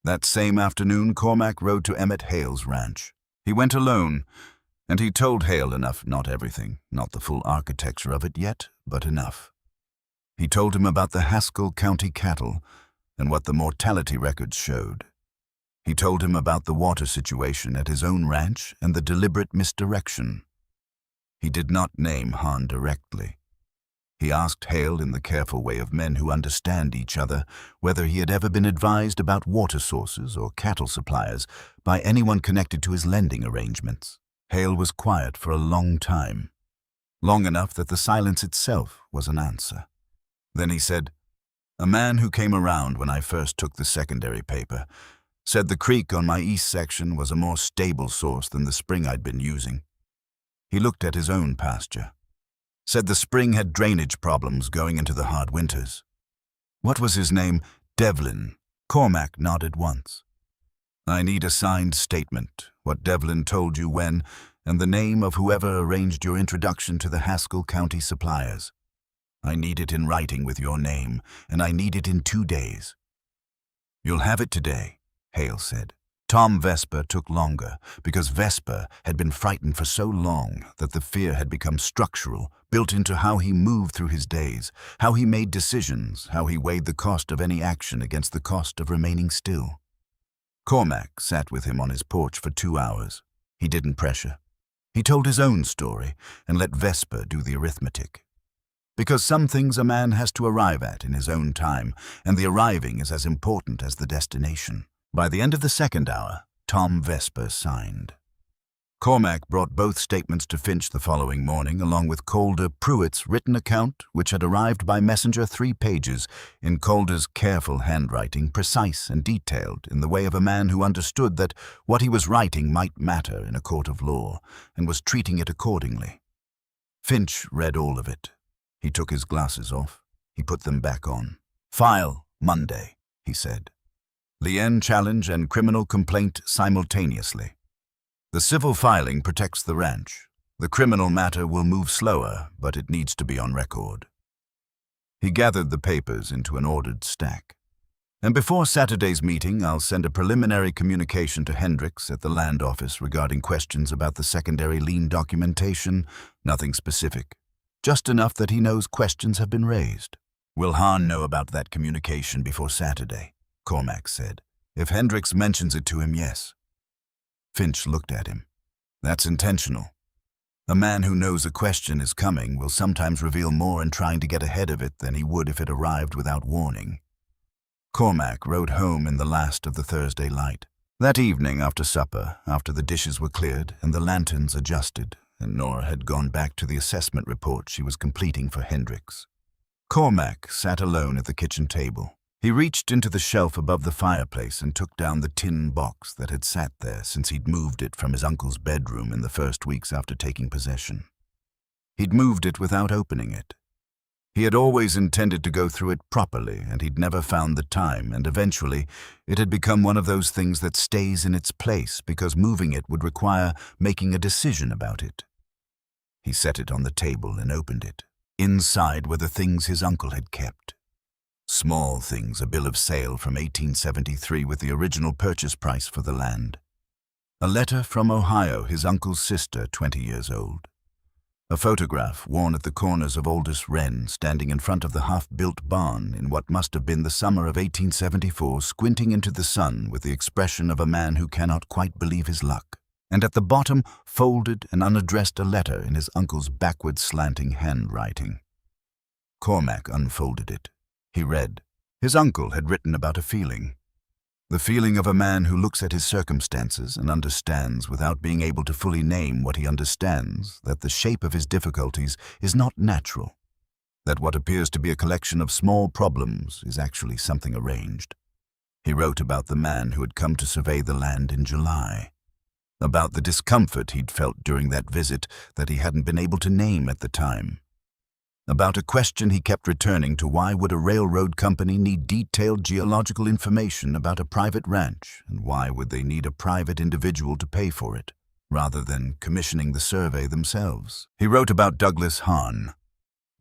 That same afternoon, Cormac rode to Emmett Hale's ranch. He went alone, and he told Hale enough, not everything, not the full architecture of it yet, but enough. He told him about the Haskell County cattle and what the mortality records showed. He told him about the water situation at his own ranch and the deliberate misdirection. He did not name Harn directly. He asked Hale, in the careful way of men who understand each other, whether he had ever been advised about water sources or cattle suppliers by anyone connected to his lending arrangements. Hale was quiet for a long time, long enough that the silence itself was an answer. Then he said, "A man who came around when I first took the secondary paper said the creek on my east section was a more stable source than the spring I'd been using. He looked at his own pasture. Said the spring had drainage problems going into the hard winters." "What was his name?" "Devlin." Cormac nodded once. "I need a signed statement, what Devlin told you when, and the name of whoever arranged your introduction to the Haskell County suppliers. I need it in writing with your name, and I need it in 2 days." "You'll have it today," Hale said. Tom Vesper took longer, because Vesper had been frightened for so long that the fear had become structural, built into how he moved through his days, how he made decisions, how he weighed the cost of any action against the cost of remaining still. Cormac sat with him on his porch for 2 hours. He didn't pressure. He told his own story and let Vesper do the arithmetic. Because some things a man has to arrive at in his own time, and the arriving is as important as the destination. By the end of the second hour, Tom Vesper signed. Cormac brought both statements to Finch the following morning, along with Calder Pruitt's written account, which had arrived by messenger 3 pages, in Calder's careful handwriting, precise and detailed, in the way of a man who understood that what he was writing might matter in a court of law, and was treating it accordingly. Finch read all of it. He took his glasses off. He put them back on. "File, Monday," he said. "Lien challenge and criminal complaint simultaneously. The civil filing protects the ranch. The criminal matter will move slower, but it needs to be on record." He gathered the papers into an ordered stack. "And before Saturday's meeting, I'll send a preliminary communication to Hendricks at the land office regarding questions about the secondary lien documentation. Nothing specific. Just enough that he knows questions have been raised." "Will Hahn know about that communication before Saturday?" Cormac said. "If Hendricks mentions it to him, yes." Finch looked at him. "That's intentional. A man who knows a question is coming will sometimes reveal more in trying to get ahead of it than he would if it arrived without warning." Cormac rode home in the last of the Thursday light. That evening after supper, after the dishes were cleared and the lanterns adjusted, and Nora had gone back to the assessment report she was completing for Hendricks, Cormac sat alone at the kitchen table. He reached into the shelf above the fireplace and took down the tin box that had sat there since he'd moved it from his uncle's bedroom in the first weeks after taking possession. He'd moved it without opening it. He had always intended to go through it properly, and he'd never found the time, and eventually it had become one of those things that stays in its place because moving it would require making a decision about it. He set it on the table and opened it. Inside were the things his uncle had kept. Small things, a bill of sale from 1873 with the original purchase price for the land. A letter from Ohio, his uncle's sister, 20 years old. A photograph worn at the corners of Aldous Wren, standing in front of the half-built barn in what must have been the summer of 1874, squinting into the sun with the expression of a man who cannot quite believe his luck. And at the bottom, folded and unaddressed, a letter in his uncle's backward slanting handwriting. Cormac unfolded it. He read. His uncle had written about a feeling. The feeling of a man who looks at his circumstances and understands, without being able to fully name what he understands, that the shape of his difficulties is not natural, that what appears to be a collection of small problems is actually something arranged. He wrote about the man who had come to survey the land in July, about the discomfort he'd felt during that visit that he hadn't been able to name at the time, about a question he kept returning to: why would a railroad company need detailed geological information about a private ranch, and why would they need a private individual to pay for it, rather than commissioning the survey themselves? He wrote about Douglas Hahn.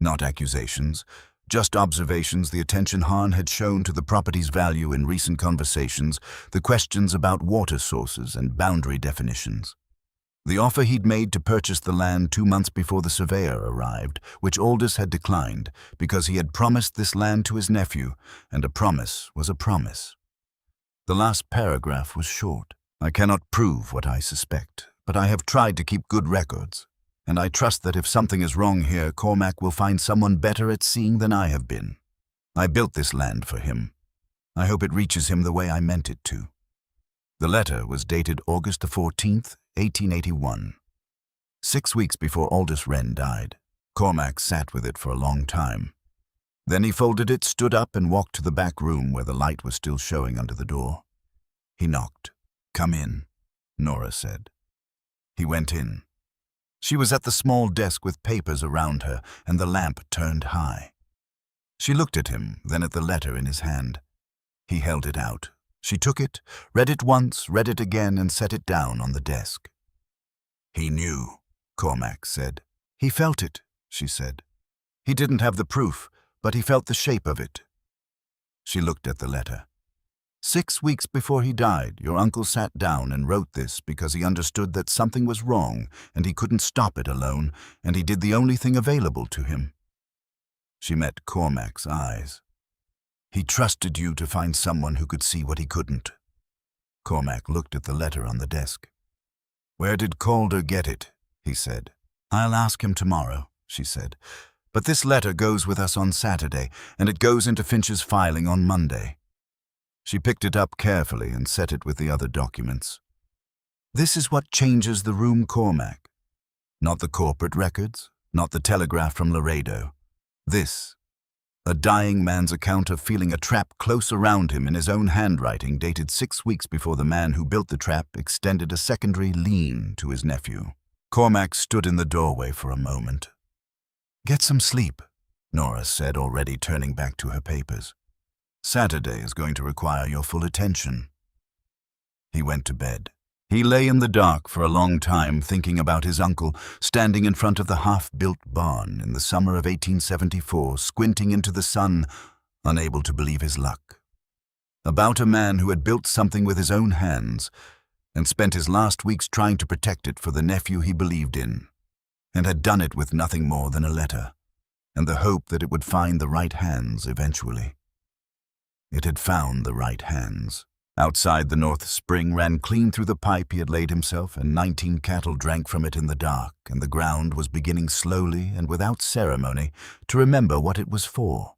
Not accusations, just observations, the attention Hahn had shown to the property's value in recent conversations, the questions about water sources and boundary definitions. The offer he'd made to purchase the land 2 months before the surveyor arrived, which Aldous had declined because he had promised this land to his nephew, and a promise was a promise. The last paragraph was short. "I cannot prove what I suspect, but I have tried to keep good records, and I trust that if something is wrong here, Cormac will find someone better at seeing than I have been. I built this land for him. I hope it reaches him the way I meant it to." The letter was dated August the 14th, 1881. 6 weeks before Aldous Wren died. Cormac sat with it for a long time. Then he folded it, stood up, and walked to the back room where the light was still showing under the door. He knocked. "Come in," Nora said. He went in. She was at the small desk with papers around her and the lamp turned high. She looked at him, then at the letter in his hand. He held it out. She took it, read it once, read it again, and set it down on the desk. "He knew," Cormac said. "He felt it," she said. "He didn't have the proof, but he felt the shape of it." She looked at the letter. 6 weeks before he died, your uncle sat down and wrote this because he understood that something was wrong and he couldn't stop it alone, and he did the only thing available to him." She met Cormac's eyes. "He trusted you to find someone who could see what he couldn't." Cormac looked at the letter on the desk. "Where did Calder get it?" he said. "I'll ask him tomorrow," she said. "But this letter goes with us on Saturday, and it goes into Finch's filing on Monday." She picked it up carefully and set it with the other documents. This is what changes the room, Cormac. Not the corporate records, not the telegraph from Laredo. This, a dying man's account of feeling a trap close around him in his own handwriting, dated 6 weeks before the man who built the trap extended a secondary lien to his nephew. Cormac stood in the doorway for a moment. "Get some sleep," Nora said, already turning back to her papers. "Saturday is going to require your full attention." He went to bed. He lay in the dark for a long time, thinking about his uncle, standing in front of the half-built barn in the summer of 1874, squinting into the sun, unable to believe his luck. About a man who had built something with his own hands and spent his last weeks trying to protect it for the nephew he believed in, and had done it with nothing more than a letter, and the hope that it would find the right hands eventually. It had found the right hands. Outside, the North Spring ran clean through the pipe he had laid himself, and 19 cattle drank from it in the dark, and the ground was beginning slowly and without ceremony to remember what it was for.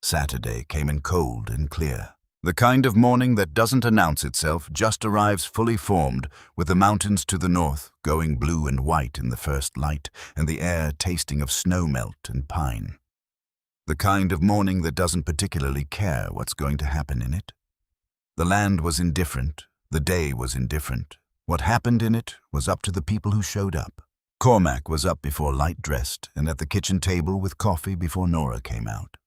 Saturday came in cold and clear. The kind of morning that doesn't announce itself, just arrives fully formed, with the mountains to the north going blue and white in the first light, and the air tasting of snow melt and pine. The kind of morning that doesn't particularly care what's going to happen in it. The land was indifferent, the day was indifferent. What happened in it was up to the people who showed up. Cormac was up before light dressed and at the kitchen table with coffee before Nora came out.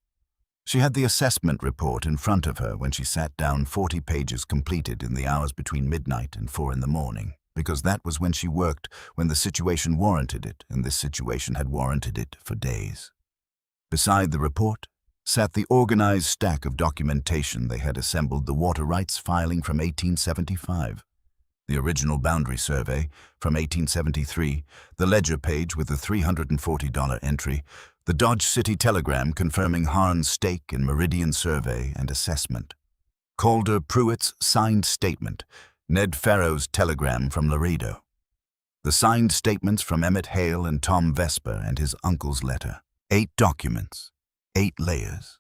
She had the assessment report in front of her when she sat down, 40 pages completed in the hours between midnight and 4 in the morning, because that was when she worked, when the situation warranted it, and this situation had warranted it for days. Beside the report sat the organized stack of documentation they had assembled, the water rights filing from 1875, the original boundary survey from 1873, the ledger page with the $340 entry, the Dodge City telegram confirming Harn's stake and Meridian survey and assessment, Calder Pruitt's signed statement, Ned Farrow's telegram from Laredo, the signed statements from Emmett Hale and Tom Vesper and his uncle's letter. 8 documents, 8 layers.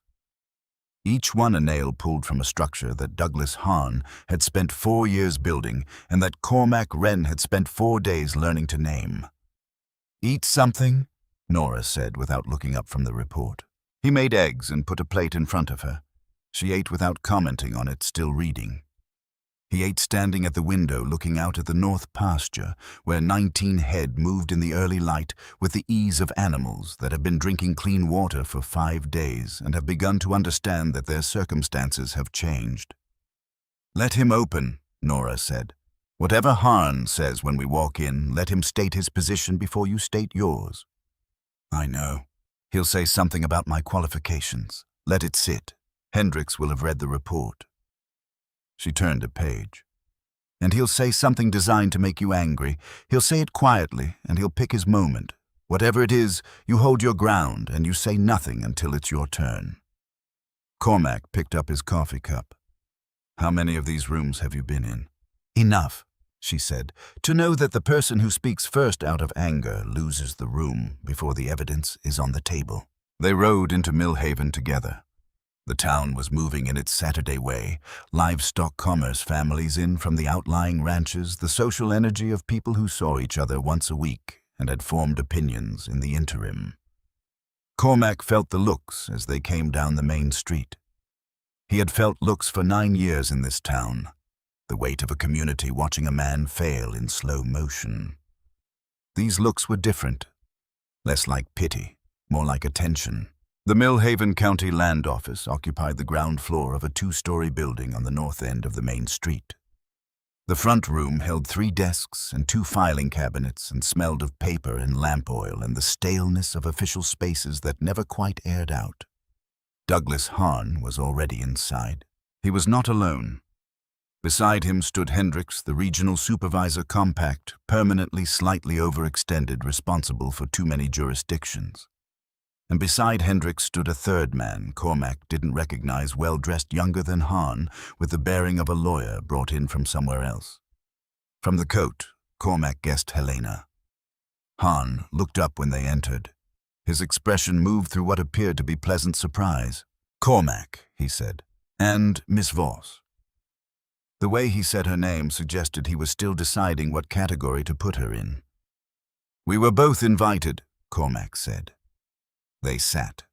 Each one a nail pulled from a structure that Douglas Harn had spent 4 years building and that Cormac Wren had spent 4 days learning to name. "Eat something?" Nora said without looking up from the report. He made eggs and put a plate in front of her. She ate without commenting on it, still reading. He ate standing at the window looking out at the north pasture, where 19 head moved in the early light with the ease of animals that have been drinking clean water for 5 days and have begun to understand that their circumstances have changed. "Let him open," Nora said. "Whatever Harn says when we walk in, let him state his position before you state yours." "I know. He'll say something about my qualifications. Let it sit. Hendricks will have read the report." She turned a page. "And he'll say something designed to make you angry. He'll say it quietly, and he'll pick his moment. Whatever it is, you hold your ground, and you say nothing until it's your turn." Cormac picked up his coffee cup. "How many of these rooms have you been in?" "Enough," she said, "to know that the person who speaks first out of anger loses the room before the evidence is on the table." They rode into Millhaven together. The town was moving in its Saturday way, livestock commerce families in from the outlying ranches, the social energy of people who saw each other once a week and had formed opinions in the interim. Cormac felt the looks as they came down the main street. He had felt looks for 9 years in this town, the weight of a community watching a man fail in slow motion. These looks were different, less like pity, more like attention. The Millhaven County Land Office occupied the ground floor of a 2-story building on the north end of the main street. The front room held 3 desks and 2 filing cabinets and smelled of paper and lamp oil and the staleness of official spaces that never quite aired out. Douglas Harn was already inside. He was not alone. Beside him stood Hendricks, the regional supervisor, compact, permanently slightly overextended, responsible for too many jurisdictions. And beside Hendricks stood a third man Cormac didn't recognize, well-dressed, younger than Harn, with the bearing of a lawyer brought in from somewhere else. From the coat, Cormac guessed Helena. Harn looked up when they entered. His expression moved through what appeared to be pleasant surprise. "Cormac," he said, "and Miss Voss." The way he said her name suggested he was still deciding what category to put her in. "We were both invited," Cormac said. They sat.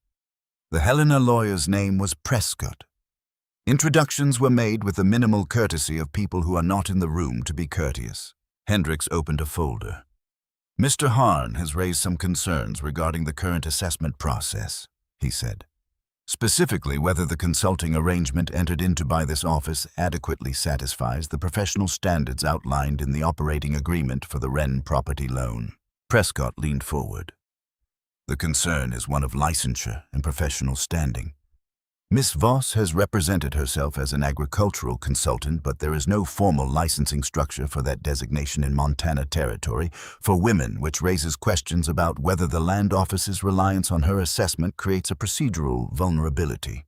The Helena lawyer's name was Prescott. Introductions were made with the minimal courtesy of people who are not in the room to be courteous. Hendricks opened a folder. "Mr. Harn has raised some concerns regarding the current assessment process," he said. "Specifically, whether the consulting arrangement entered into by this office adequately satisfies the professional standards outlined in the operating agreement for the Wren property loan." Prescott leaned forward. "The concern is one of licensure and professional standing. Miss Voss has represented herself as an agricultural consultant, but there is no formal licensing structure for that designation in Montana Territory for women, which raises questions about whether the land office's reliance on her assessment creates a procedural vulnerability."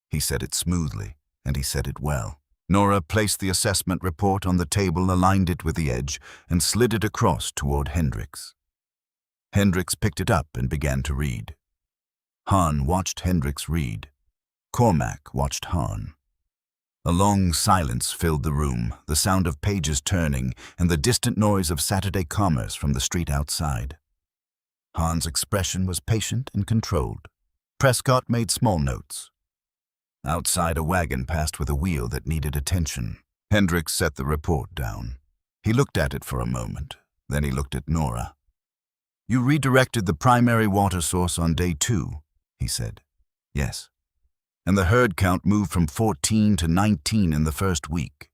He said it smoothly, and he said it well. Nora placed the assessment report on the table, aligned it with the edge, and slid it across toward Hendricks. Hendricks picked it up and began to read. Harn watched Hendricks read. Cormac watched Harn. A long silence filled the room, the sound of pages turning and the distant noise of Saturday commerce from the street outside. Harn's expression was patient and controlled. Prescott made small notes. Outside, a wagon passed with a wheel that needed attention. Hendricks set the report down. He looked at it for a moment. Then he looked at Nora. "You redirected the primary water source on day 2, he said. "Yes. And the herd count moved from 14 to 19 in the first week.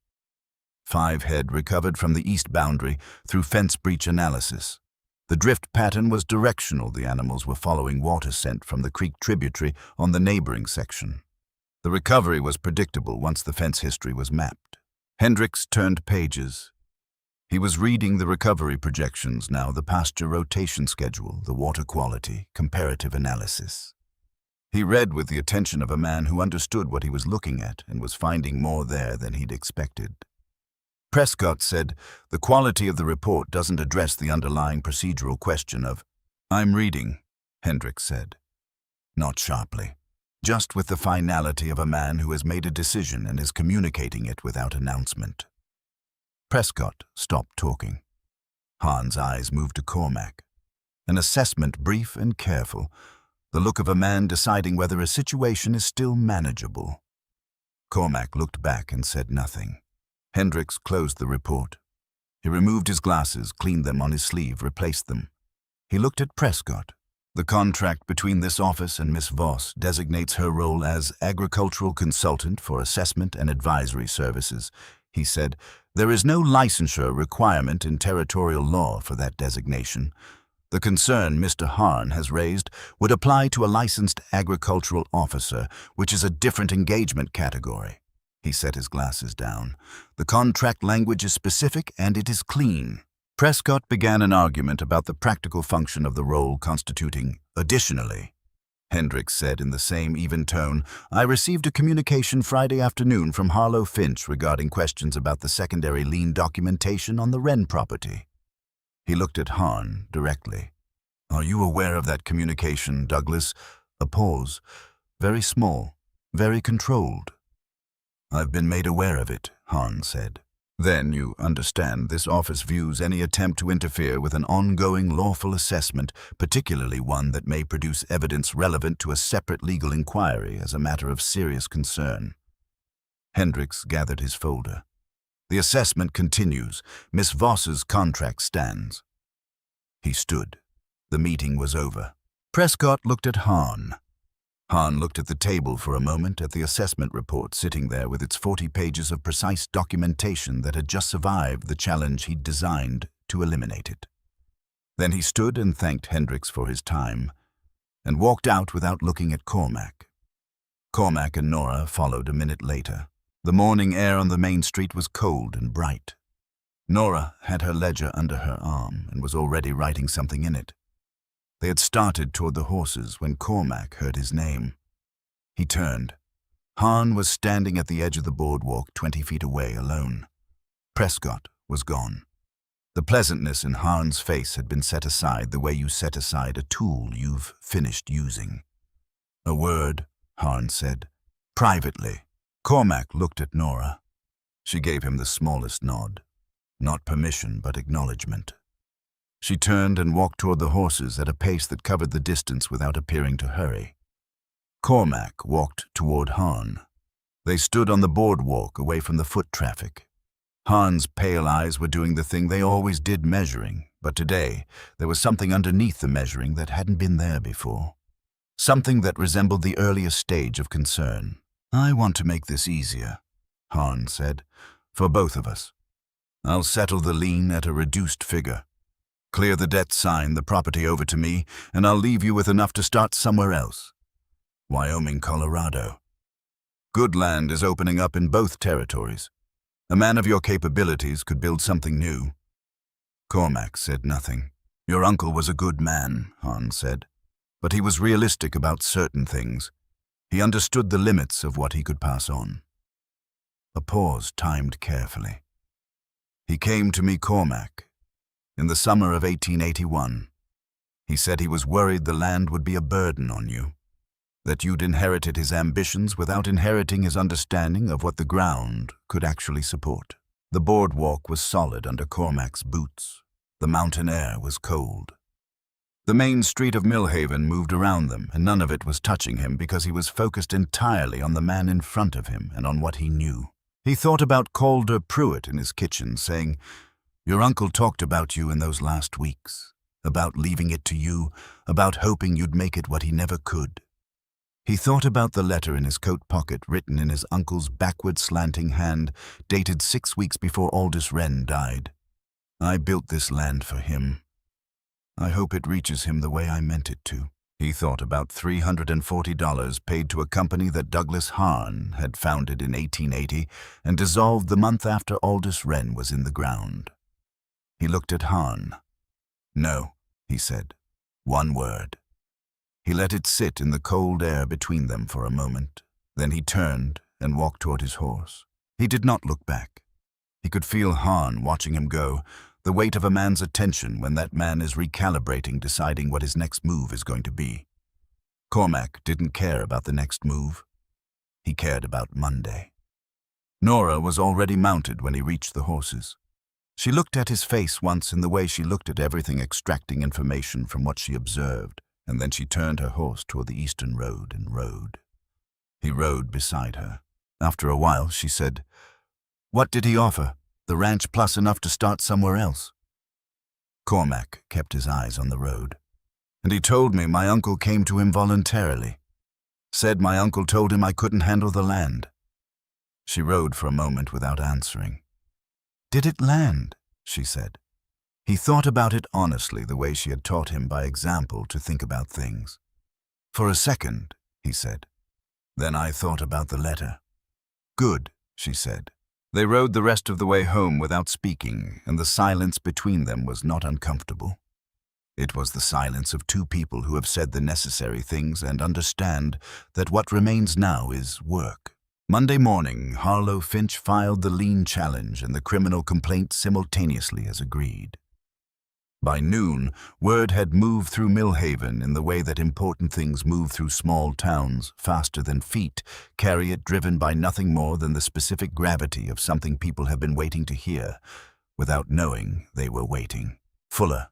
5 head recovered from the east boundary through fence breach analysis. The drift pattern was directional. The animals were following water scent from the creek tributary on the neighboring section. The recovery was predictable once the fence history was mapped." Hendricks turned pages. He was reading the recovery projections now, the pasture rotation schedule, the water quality, comparative analysis. He read with the attention of a man who understood what he was looking at and was finding more there than he'd expected. Prescott said, "The quality of the report doesn't address the underlying procedural question of—" "I'm reading," Hendricks said. Not sharply, just with the finality of a man who has made a decision and is communicating it without announcement. Prescott stopped talking. Harn's eyes moved to Cormac. An assessment brief and careful, the look of a man deciding whether a situation is still manageable. Cormac looked back and said nothing. Hendricks closed the report. He removed his glasses, cleaned them on his sleeve, replaced them. He looked at Prescott. "The contract between this office and Miss Voss designates her role as agricultural consultant for assessment and advisory services," he said. "There is no licensure requirement in territorial law for that designation. The concern Mr. Harn has raised would apply to a licensed agricultural officer, which is a different engagement category." He set his glasses down. "The contract language is specific and it is clean." Prescott began an argument about the practical function of the role constituting "additionally." Hendricks said in the same even tone, "I received a communication Friday afternoon from Harlow Finch regarding questions about the secondary lien documentation on the Wren property." He looked at Harn directly. "Are you aware of that communication, Douglas?" A pause. "Very small, very controlled." "I've been made aware of it," Harn said. "Then you understand this office views any attempt to interfere with an ongoing lawful assessment, particularly one that may produce evidence relevant to a separate legal inquiry, as a matter of serious concern." Hendricks gathered his folder. "The assessment continues. Miss Voss's contract stands." He stood. The meeting was over. Prescott looked at Harn. Harn looked at the table for a moment, at the assessment report sitting there with its 40 pages of precise documentation that had just survived the challenge he'd designed to eliminate it. Then he stood and thanked Hendricks for his time, and walked out without looking at Cormac. Cormac and Nora followed a minute later. The morning air on the main street was cold and bright. Nora had her ledger under her arm and was already writing something in it. They had started toward the horses when Cormac heard his name. He turned. Harn was standing at the edge of the boardwalk 20 feet away, alone. Prescott was gone. The pleasantness in Harn's face had been set aside the way you set aside a tool you've finished using. "A word," Harn said. "Privately." Cormac looked at Nora. She gave him the smallest nod. Not permission, but acknowledgement. She turned and walked toward the horses at a pace that covered the distance without appearing to hurry. Cormac walked toward Hahn. They stood on the boardwalk away from the foot traffic. Hahn's pale eyes were doing the thing they always did, measuring, but today there was something underneath the measuring that hadn't been there before. Something that resembled the earliest stage of concern. "I want to make this easier," Hahn said, "for both of us. I'll settle the lien at a reduced figure. Clear the debt, sign the property over to me, and I'll leave you with enough to start somewhere else. Wyoming, Colorado. Good land is opening up in both territories. A man of your capabilities could build something new." Cormac said nothing. "Your uncle was a good man," Hahn said, "but he was realistic about certain things. He understood the limits of what he could pass on." A pause timed carefully. "He came to me, Cormac, in the summer of 1881. He said he was worried the land would be a burden on you, that you'd inherited his ambitions without inheriting his understanding of what the ground could actually support." The boardwalk was solid under Cormac's boots. The mountain air was cold. The main street of Millhaven moved around them, and none of it was touching him because he was focused entirely on the man in front of him and on what he knew. He thought about Calder Pruitt in his kitchen, saying, "Your uncle talked about you in those last weeks, about leaving it to you, about hoping you'd make it what he never could." He thought about the letter in his coat pocket written in his uncle's backward slanting hand, dated 6 weeks before Aldous Wren died. "I built this land for him. I hope it reaches him the way I meant it to." He thought about $340 paid to a company that Douglas Hahn had founded in 1880 and dissolved the month after Aldous Wren was in the ground. He looked at Hahn. "No," he said. One word. He let it sit in the cold air between them for a moment. Then he turned and walked toward his horse. He did not look back. He could feel Hahn watching him go, the weight of a man's attention when that man is recalibrating, deciding what his next move is going to be. Cormac didn't care about the next move. He cared about Monday. Nora was already mounted when he reached the horses. She looked at his face once in the way she looked at everything, extracting information from what she observed, and then she turned her horse toward the eastern road and rode. He rode beside her. After a while, she said, "What did he offer? The ranch plus enough to start somewhere else?" Cormac kept his eyes on the road. "And he told me my uncle came to him voluntarily. Said my uncle told him I couldn't handle the land." She rode for a moment without answering. "Did it land?" she said. He thought about it honestly, the way she had taught him by example to think about things. "For a second," he said. "Then I thought about the letter." "Good," she said. They rode the rest of the way home without speaking, and the silence between them was not uncomfortable. It was the silence of two people who have said the necessary things and understand that what remains now is work. Monday morning, Harlow Finch filed the lien challenge and the criminal complaint simultaneously as agreed. By noon, word had moved through Millhaven in the way that important things move through small towns, faster than feet, carry it driven by nothing more than the specific gravity of something people have been waiting to hear, without knowing they were waiting. Fuller.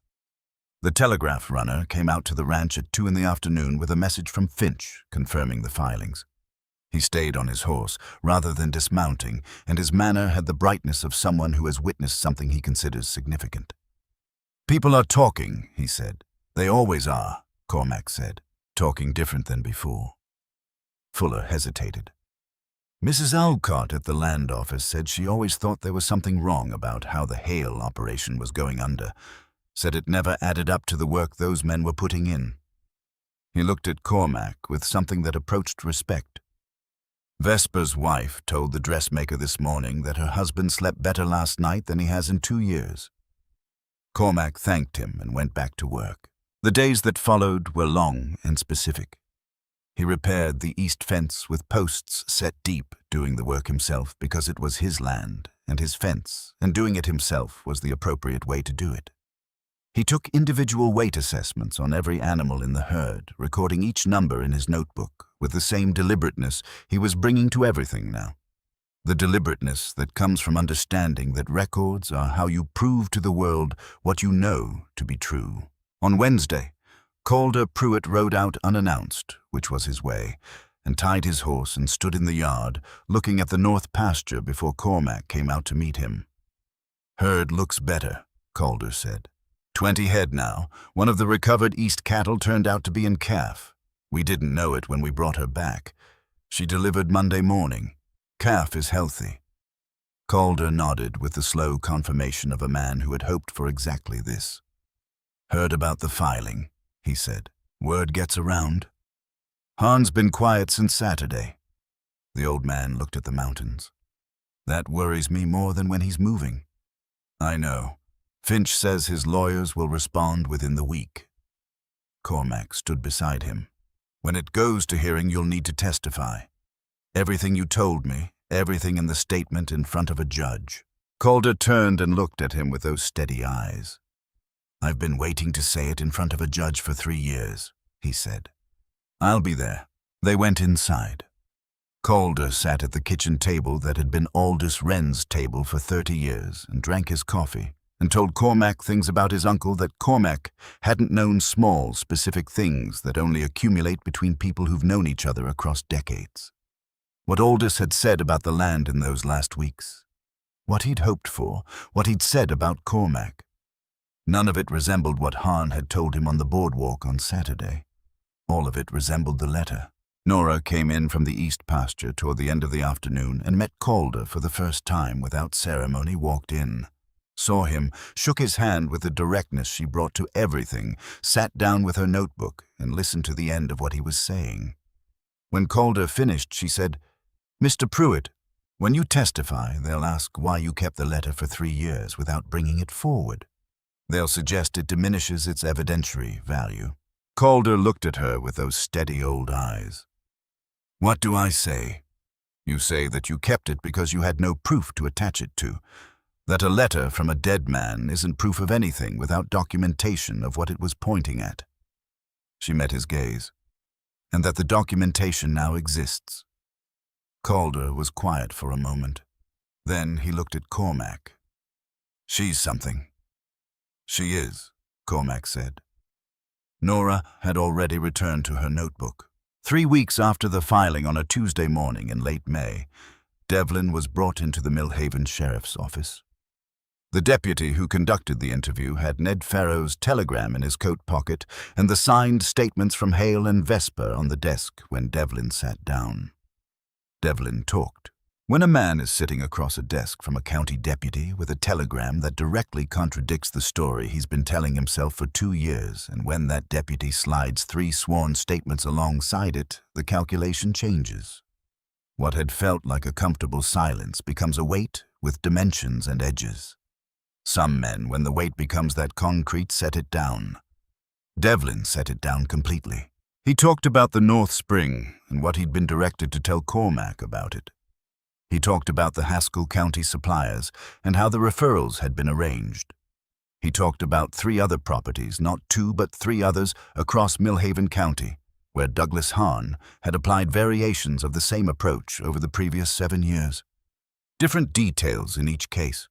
The telegraph runner came out to the ranch at 2 p.m. with a message from Finch confirming the filings. He stayed on his horse, rather than dismounting, and his manner had the brightness of someone who has witnessed something he considers significant. "People are talking," he said. "They always are," Cormac said, "talking different than before." Fuller hesitated. Mrs. Alcott at the land office said she always thought there was something wrong about how the Hale operation was going under, said it never added up to the work those men were putting in. He looked at Cormac with something that approached respect. Vesper's wife told the dressmaker this morning that her husband slept better last night than he has in 2 years. Cormac thanked him and went back to work. The days that followed were long and specific. He repaired the east fence with posts set deep, doing the work himself because it was his land and his fence, and doing it himself was the appropriate way to do it. He took individual weight assessments on every animal in the herd, recording each number in his notebook with the same deliberateness he was bringing to everything now. The deliberateness that comes from understanding that records are how you prove to the world what you know to be true. On Wednesday, Calder Pruitt rode out unannounced, which was his way, and tied his horse and stood in the yard, looking at the north pasture before Cormac came out to meet him. "Herd looks better," Calder said. 20 head now. One of the recovered east cattle turned out to be in calf. We didn't know it when we brought her back. She delivered Monday morning. Calf is healthy." Calder nodded with the slow confirmation of a man who had hoped for exactly this. "Heard about the filing," he said. "Word gets around." "Han's been quiet since Saturday." The old man looked at the mountains. "That worries me more than when he's moving." "I know. Finch says his lawyers will respond within the week." Cormac stood beside him. "When it goes to hearing, you'll need to testify. Everything you told me, everything in the statement in front of a judge." Calder turned and looked at him with those steady eyes. "I've been waiting to say it in front of a judge for 3 years, he said. "I'll be there." They went inside. Calder sat at the kitchen table that had been Aldous Wren's table for 30 years and drank his coffee and told Cormac things about his uncle that Cormac hadn't known, small, specific things that only accumulate between people who've known each other across decades. What Aldous had said about the land in those last weeks. What he'd hoped for, what he'd said about Cormac. None of it resembled what Han had told him on the boardwalk on Saturday. All of it resembled the letter. Nora came in from the east pasture toward the end of the afternoon and met Calder for the first time without ceremony, walked in. Saw him, shook his hand with the directness she brought to everything, sat down with her notebook and listened to the end of what he was saying. When Calder finished, she said, "Mr. Pruitt, when you testify, they'll ask why you kept the letter for 3 years without bringing it forward. They'll suggest it diminishes its evidentiary value." Calder looked at her with those steady old eyes. "What do I say? You say that you kept it because you had no proof to attach it to, that a letter from a dead man isn't proof of anything without documentation of what it was pointing at." She met his gaze. "And that the documentation now exists." Calder was quiet for a moment. Then he looked at Cormac. "She's something." "She is," Cormac said. Nora had already returned to her notebook. 3 weeks after the filing on a Tuesday morning in late May, Devlin was brought into the Millhaven Sheriff's office. The deputy who conducted the interview had Ned Farrow's telegram in his coat pocket and the signed statements from Hale and Vesper on the desk when Devlin sat down. Devlin talked. When a man is sitting across a desk from a county deputy with a telegram that directly contradicts the story he's been telling himself for 2 years, and when that deputy slides 3 sworn statements alongside it, the calculation changes. What had felt like a comfortable silence becomes a weight with dimensions and edges. Some men, when the weight becomes that concrete, set it down. Devlin set it down completely. He talked about the North Spring and what he'd been directed to tell Cormac about it. He talked about the Haskell County suppliers and how the referrals had been arranged. He talked about 3 other properties, not 2 but 3 others across Millhaven County, where Douglas Hahn had applied variations of the same approach over the previous 7 years. Different details in each case.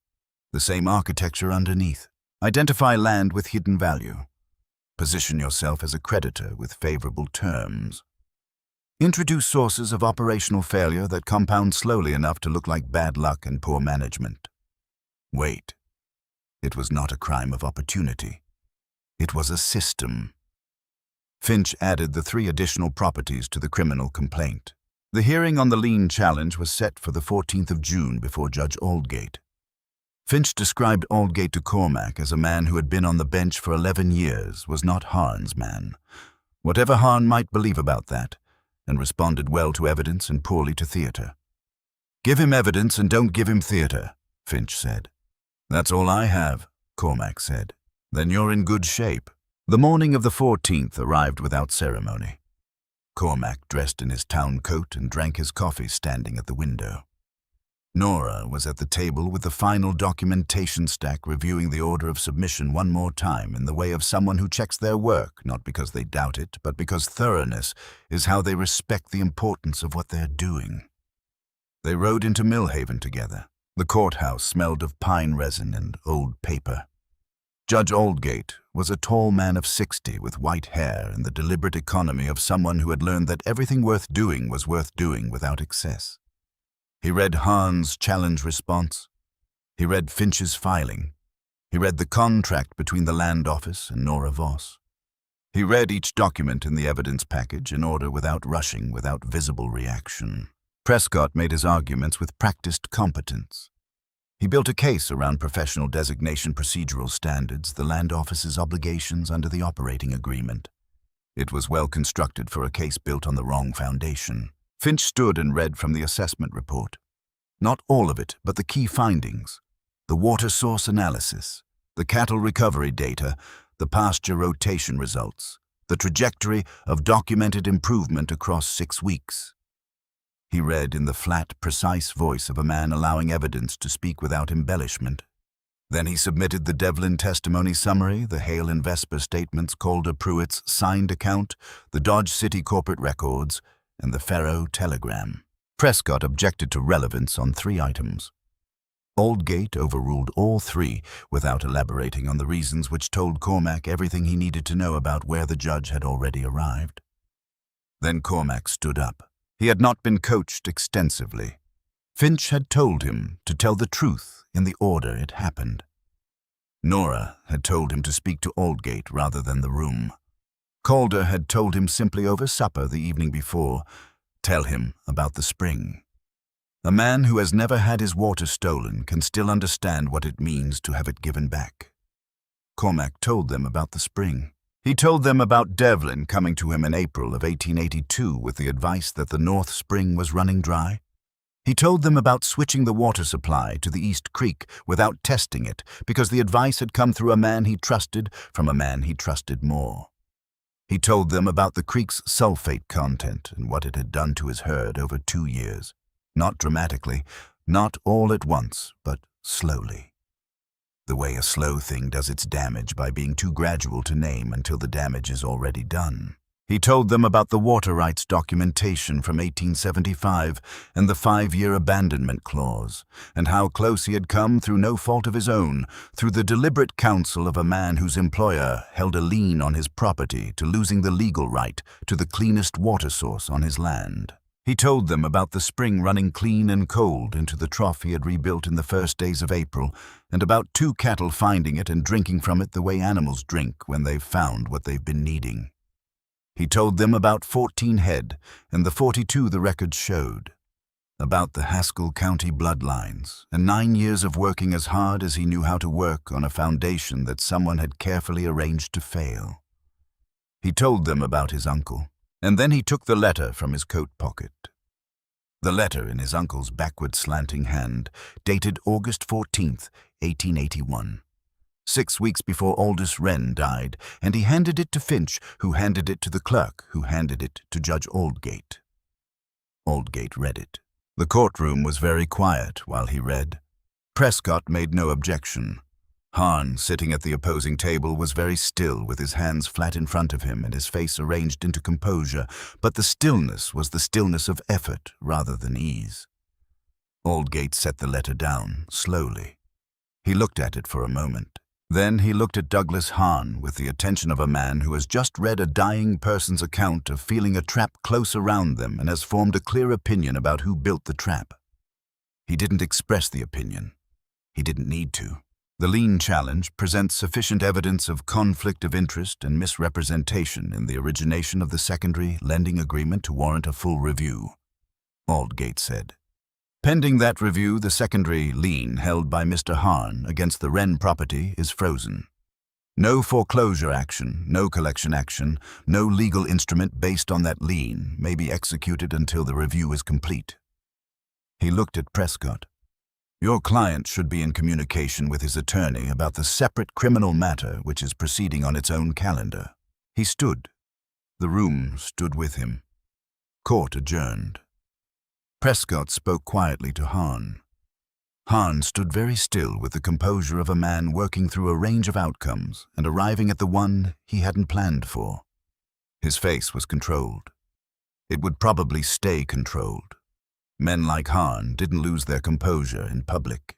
The same architecture underneath. Identify land with hidden value. Position yourself as a creditor with favorable terms. Introduce sources of operational failure that compound slowly enough to look like bad luck and poor management. Wait. It was not a crime of opportunity. It was a system. Finch added the 3 additional properties to the criminal complaint. The hearing on the lien challenge was set for the 14th of June before Judge Aldgate. Finch described Aldgate to Cormac as a man who had been on the bench for 11 years, was not Harn's man. Whatever Harn might believe about that, and responded well to evidence and poorly to theater. "Give him evidence and don't give him theater," Finch said. "That's all I have," Cormac said. "Then you're in good shape." The morning of the 14th arrived without ceremony. Cormac dressed in his town coat and drank his coffee standing at the window. Nora was at the table with the final documentation stack, reviewing the order of submission one more time in the way of someone who checks their work, not because they doubt it, but because thoroughness is how they respect the importance of what they're doing. They rode into Millhaven together. The courthouse smelled of pine resin and old paper. Judge Aldgate was a tall man of 60 with white hair and the deliberate economy of someone who had learned that everything worth doing was worth doing without excess. He read Hahn's challenge response. He read Finch's filing. He read the contract between the Land Office and Nora Voss. He read each document in the evidence package in order without rushing, without visible reaction. Prescott made his arguments with practiced competence. He built a case around professional designation procedural standards, the Land Office's obligations under the operating agreement. It was well constructed for a case built on the wrong foundation. Finch stood and read from the assessment report. Not all of it, but the key findings. The water source analysis, the cattle recovery data, the pasture rotation results, the trajectory of documented improvement across 6 weeks. He read in the flat, precise voice of a man allowing evidence to speak without embellishment. Then he submitted the Devlin testimony summary, the Hale and Vesper statements, Calder Pruitt's signed account, the Dodge City corporate records, and the Ferro telegram. Prescott objected to relevance on 3 items. Aldgate overruled all 3 without elaborating on the reasons, which told Cormac everything he needed to know about where the judge had already arrived. Then Cormac stood up. He had not been coached extensively. Finch had told him to tell the truth in the order it happened. Nora had told him to speak to Aldgate rather than the room. Calder had told him simply over supper the evening before, tell him about the spring. A man who has never had his water stolen can still understand what it means to have it given back. Cormac told them about the spring. He told them about Devlin coming to him in April of 1882 with the advice that the North Spring was running dry. He told them about switching the water supply to the East Creek without testing it because the advice had come through a man he trusted from a man he trusted more. He told them about the creek's sulfate content and what it had done to his herd over 2 years. Not dramatically, not all at once, but slowly. The way a slow thing does its damage by being too gradual to name until the damage is already done. He told them about the water rights documentation from 1875 and the 5-year abandonment clause, and how close he had come through no fault of his own, through the deliberate counsel of a man whose employer held a lien on his property to losing the legal right to the cleanest water source on his land. He told them about the spring running clean and cold into the trough he had rebuilt in the first days of April, and about 2 cattle finding it and drinking from it the way animals drink when they've found what they've been needing. He told them about 14 head, and the 42 the records showed. About the Haskell County bloodlines, and 9 years of working as hard as he knew how to work on a foundation that someone had carefully arranged to fail. He told them about his uncle. And then he took the letter from his coat pocket. The letter in his uncle's backward slanting hand, dated August 14th, 1881. 6 weeks before Aldous Wren died, and he handed it to Finch, who handed it to the clerk, who handed it to Judge Aldgate. Aldgate read it. The courtroom was very quiet while he read. Prescott made no objection. Hahn, sitting at the opposing table, was very still with his hands flat in front of him and his face arranged into composure, but the stillness was the stillness of effort rather than ease. Aldgate set the letter down, slowly. He looked at it for a moment. Then he looked at Douglas Hahn with the attention of a man who has just read a dying person's account of feeling a trap close around them and has formed a clear opinion about who built the trap. He didn't express the opinion. He didn't need to. The lien challenge presents sufficient evidence of conflict of interest and misrepresentation in the origination of the secondary lending agreement to warrant a full review, Aldgate said. Pending that review, the secondary lien held by Mr. Hahn against the Wren property is frozen. No foreclosure action, no collection action, no legal instrument based on that lien may be executed until the review is complete. He looked at Prescott. Your client should be in communication with his attorney about the separate criminal matter which is proceeding on its own calendar. He stood. The room stood with him. Court adjourned. Prescott spoke quietly to Hahn. Hahn stood very still with the composure of a man working through a range of outcomes and arriving at the one he hadn't planned for. His face was controlled. It would probably stay controlled. Men like Harn didn't lose their composure in public.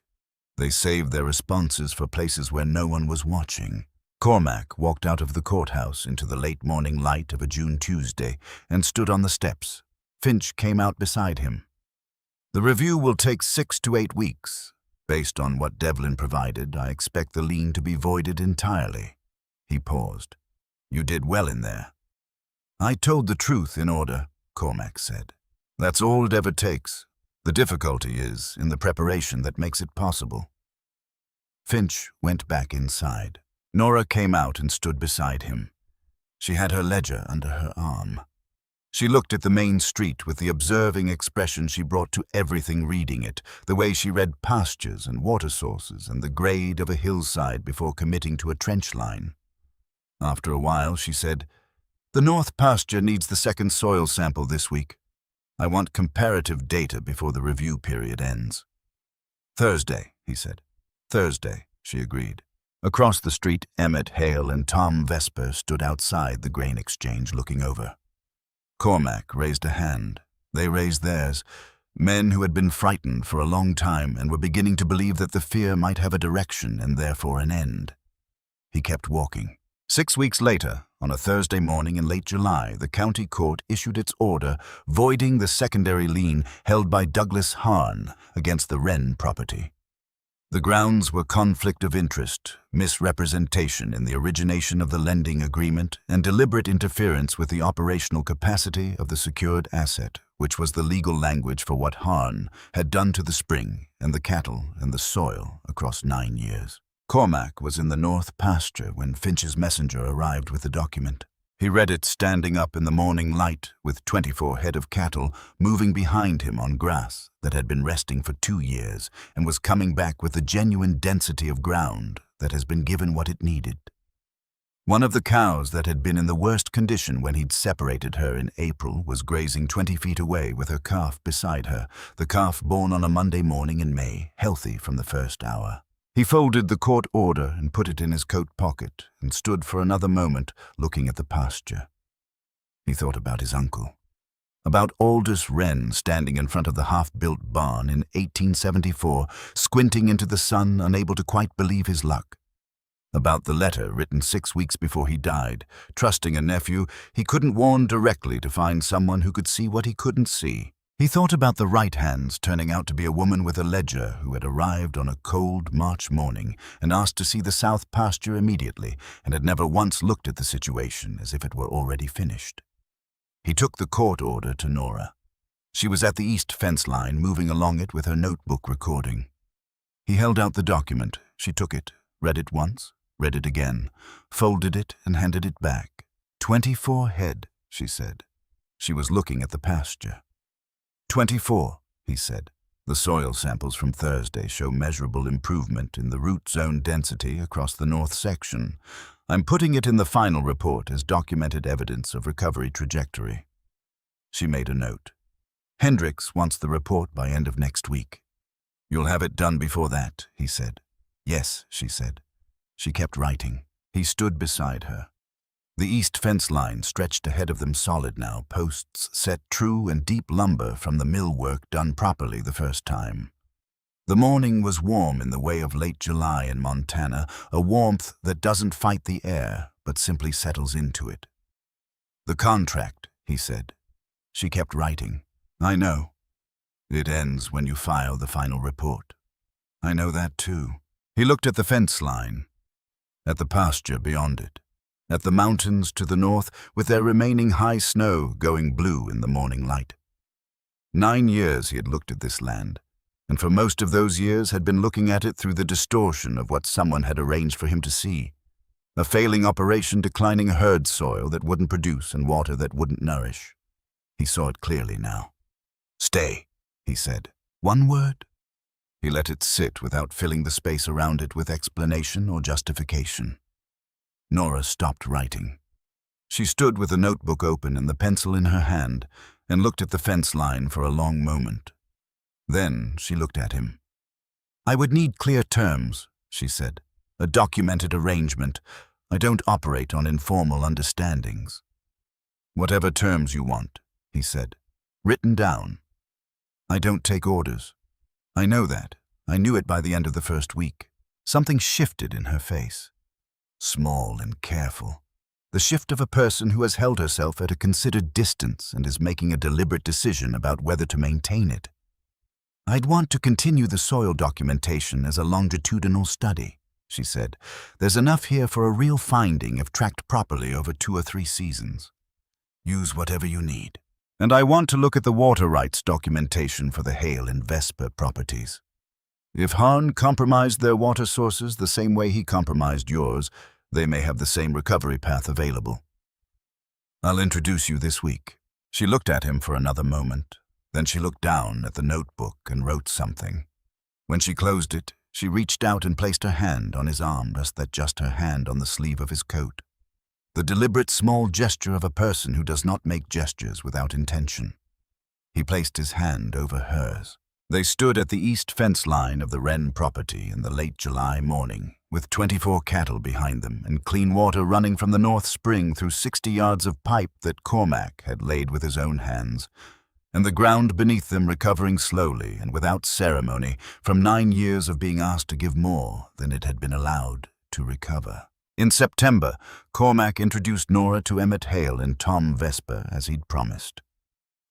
They saved their responses for places where no one was watching. Cormac walked out of the courthouse into the late morning light of a June Tuesday and stood on the steps. Finch came out beside him. "The review will take 6 to 8 weeks. Based on what Devlin provided, I expect the lien to be voided entirely." He paused. "You did well in there." "I told the truth in order," Cormac said. "That's all it ever takes. The difficulty is in the preparation that makes it possible." Finch went back inside. Nora came out and stood beside him. She had her ledger under her arm. She looked at the main street with the observing expression she brought to everything reading it, the way she read pastures and water sources and the grade of a hillside before committing to a trench line. After a while, she said, "The north pasture needs the second soil sample this week. I want comparative data before the review period ends." "Thursday," he said. "Thursday," she agreed. Across the street, Emmett Hale and Tom Vesper stood outside the grain exchange looking over. Cormac raised a hand. They raised theirs. Men who had been frightened for a long time and were beginning to believe that the fear might have a direction and therefore an end. He kept walking. 6 weeks later, on a Thursday morning in late July, the county court issued its order voiding the secondary lien held by Douglas Harn against the Wren property. The grounds were conflict of interest, misrepresentation in the origination of the lending agreement, and deliberate interference with the operational capacity of the secured asset, which was the legal language for what Harn had done to the spring and the cattle and the soil across 9 years. Cormac was in the north pasture when Finch's messenger arrived with the document. He read it standing up in the morning light with 24 head of cattle moving behind him on grass that had been resting for 2 years and was coming back with the genuine density of ground that has been given what it needed. One of the cows that had been in the worst condition when he'd separated her in April was grazing 20 feet away with her calf beside her, the calf born on a Monday morning in May, healthy from the first hour. He folded the court order and put it in his coat pocket and stood for another moment looking at the pasture. He thought about his uncle, about Aldous Wren standing in front of the half-built barn in 1874, squinting into the sun, unable to quite believe his luck. About the letter written 6 weeks before he died, trusting a nephew he couldn't warn directly to find someone who could see what he couldn't see. He thought about the right hands turning out to be a woman with a ledger who had arrived on a cold March morning and asked to see the south pasture immediately and had never once looked at the situation as if it were already finished. He took the court order to Nora. She was at the east fence line, moving along it with her notebook recording. He held out the document. She took it, read it once, read it again, folded it and handed it back. 24 head, she said. She was looking at the pasture. 24, he said. The soil samples from Thursday show measurable improvement in the root zone density across the north section. I'm putting it in the final report as documented evidence of recovery trajectory. She made a note. Hendricks wants the report by end of next week. You'll have it done before that, he said. Yes, she said. She kept writing. He stood beside her. The east fence line stretched ahead of them solid now, posts set true and deep lumber from the mill work done properly the first time. The morning was warm in the way of late July in Montana, a warmth that doesn't fight the air, but simply settles into it. The contract, he said. She kept writing. I know. It ends when you file the final report. I know that too. He looked at the fence line, at the pasture beyond it, at the mountains to the north with their remaining high snow going blue in the morning light. 9 years he had looked at this land, and for most of those years had been looking at it through the distortion of what someone had arranged for him to see. A failing operation declining herd soil that wouldn't produce and water that wouldn't nourish. He saw it clearly now. Stay, he said. One word? He let it sit without filling the space around it with explanation or justification. Nora stopped writing. She stood with the notebook open and the pencil in her hand and looked at the fence line for a long moment. Then she looked at him. I would need clear terms, she said. A documented arrangement. I don't operate on informal understandings. Whatever terms you want, he said. Written down. I don't take orders. I know that. I knew it by the end of the first week. Something shifted in her face. Small and careful. The shift of a person who has held herself at a considered distance and is making a deliberate decision about whether to maintain it. I'd want to continue the soil documentation as a longitudinal study, she said. There's enough here for a real finding if tracked properly over 2 or 3 seasons. Use whatever you need. And I want to look at the water rights documentation for the Hale and Vesper properties. If Hahn compromised their water sources the same way he compromised yours, they may have the same recovery path available. I'll introduce you this week. She looked at him for another moment. Then she looked down at the notebook and wrote something. When she closed it, she reached out and placed her hand on his arm, just her hand on the sleeve of his coat. The deliberate small gesture of a person who does not make gestures without intention. He placed his hand over hers. They stood at the east fence line of the Wren property in the late July morning, with 24 cattle behind them and clean water running from the north spring through 60 yards of pipe that Cormac had laid with his own hands, and the ground beneath them recovering slowly and without ceremony from 9 years of being asked to give more than it had been allowed to recover. In September, Cormac introduced Nora to Emmett Hale and Tom Vesper as he'd promised.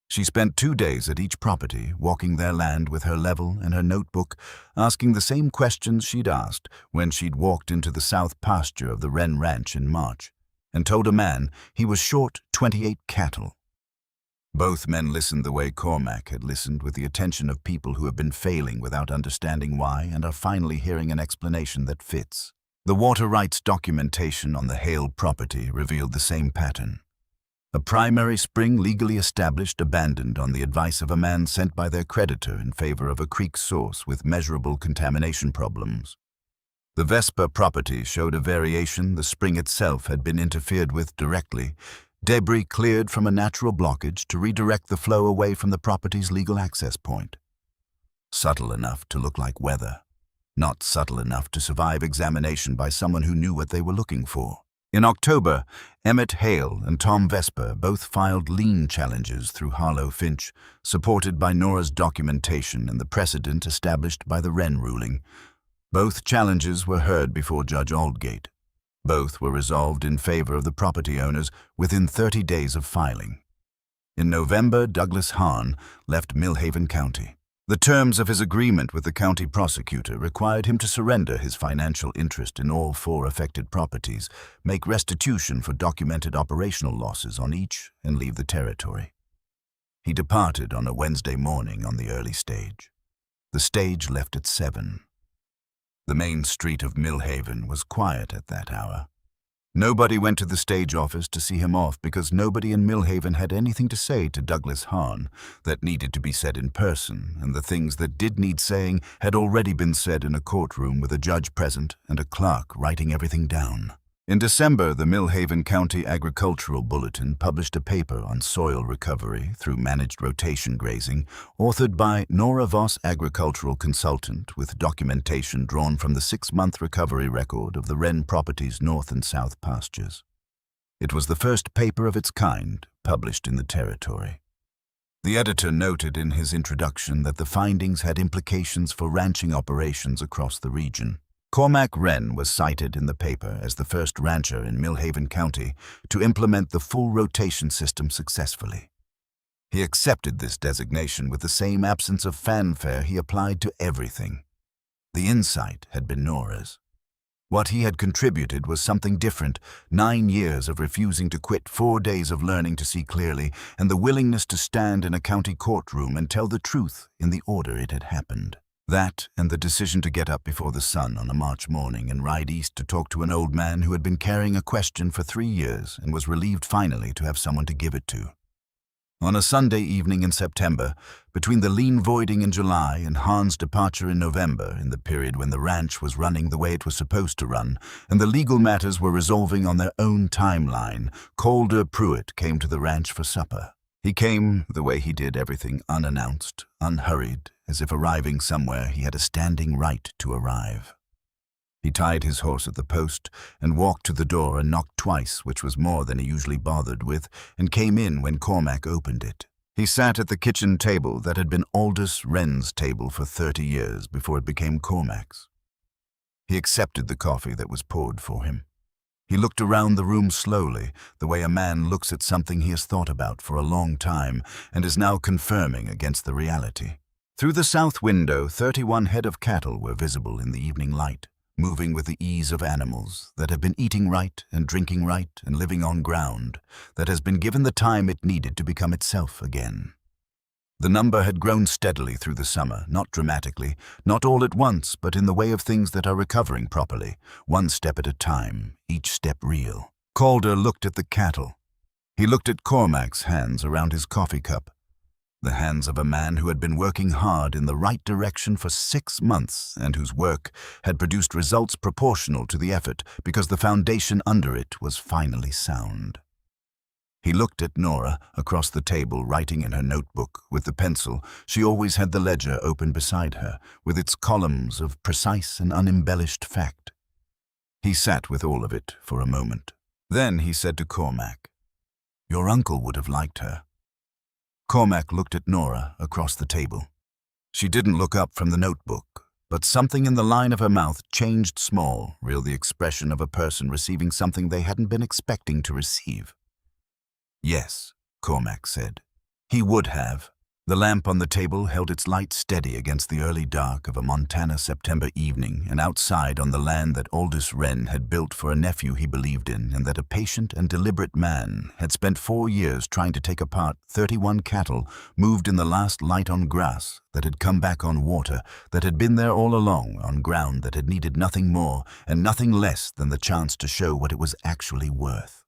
She spent 2 days at each property, walking their land with her level and her notebook, asking the same questions she'd asked when she'd walked into the south pasture of the Wren Ranch in March, and told a man he was short 28 cattle. Both men listened the way Cormac had listened, with the attention of people who have been failing without understanding why and are finally hearing an explanation that fits. The water rights documentation on the Hale property revealed the same pattern. A primary spring legally established abandoned on the advice of a man sent by their creditor in favor of a creek source with measurable contamination problems. The Vesper property showed a variation. The spring itself had been interfered with directly, debris cleared from a natural blockage to redirect the flow away from the property's legal access point. Subtle enough to look like weather, not subtle enough to survive examination by someone who knew what they were looking for. In October, Emmett Hale and Tom Vesper both filed lien challenges through Harlow Finch, supported by Nora's documentation and the precedent established by the Wren ruling. Both challenges were heard before Judge Aldgate. Both were resolved in favor of the property owners within 30 days of filing. In November, Douglas Hahn left Millhaven County. The terms of his agreement with the county prosecutor required him to surrender his financial interest in all 4 affected properties, make restitution for documented operational losses on each, and leave the territory. He departed on a Wednesday morning on the early stage. The stage left at 7. The main street of Millhaven was quiet at that hour. Nobody went to the stage office to see him off because nobody in Millhaven had anything to say to Douglas Hahn that needed to be said in person, and the things that did need saying had already been said in a courtroom with a judge present and a clerk writing everything down. In December, the Millhaven County Agricultural Bulletin published a paper on soil recovery through managed rotation grazing, authored by Nora Voss, agricultural consultant, with documentation drawn from the 6-month recovery record of the Wren property's north and south pastures. It was the first paper of its kind published in the territory. The editor noted in his introduction that the findings had implications for ranching operations across the region. Cormac Wren was cited in the paper as the first rancher in Millhaven County to implement the full rotation system successfully. He accepted this designation with the same absence of fanfare he applied to everything. The insight had been Nora's. What he had contributed was something different: 9 years of refusing to quit, 4 days of learning to see clearly, and the willingness to stand in a county courtroom and tell the truth in the order it had happened. That, and the decision to get up before the sun on a March morning and ride east to talk to an old man who had been carrying a question for 3 years and was relieved finally to have someone to give it to. On a Sunday evening in September, between the lien voiding in July and Hahn's departure in November, in the period when the ranch was running the way it was supposed to run, and the legal matters were resolving on their own timeline, Calder Pruitt came to the ranch for supper. He came the way he did everything, unannounced, unhurried, as if arriving somewhere he had a standing right to arrive. He tied his horse at the post and walked to the door and knocked twice, which was more than he usually bothered with, and came in when Cormac opened it. He sat at the kitchen table that had been Aldous Wren's table for 30 years before it became Cormac's. He accepted the coffee that was poured for him. He looked around the room slowly, the way a man looks at something he has thought about for a long time and is now confirming against the reality. Through the south window, 31 head of cattle were visible in the evening light, moving with the ease of animals that have been eating right and drinking right and living on ground that has been given the time it needed to become itself again. The number had grown steadily through the summer, not dramatically, not all at once, but in the way of things that are recovering properly, one step at a time, each step real. Calder looked at the cattle. He looked at Cormac's hands around his coffee cup, the hands of a man who had been working hard in the right direction for 6 months and whose work had produced results proportional to the effort because the foundation under it was finally sound. He looked at Nora across the table, writing in her notebook with the pencil. She always had the ledger open beside her, with its columns of precise and unembellished fact. He sat with all of it for a moment. Then he said to Cormac, "Your uncle would have liked her." Cormac looked at Nora across the table. She didn't look up from the notebook, but something in the line of her mouth changed small, real the expression of a person receiving something they hadn't been expecting to receive. "Yes," Cormac said. He would have. The lamp on the table held its light steady against the early dark of a Montana September evening, and outside on the land that Aldous Wren had built for a nephew he believed in, and that a patient and deliberate man had spent 4 years trying to take apart, 31 cattle moved in the last light on grass that had come back on water, that had been there all along on ground that had needed nothing more and nothing less than the chance to show what it was actually worth.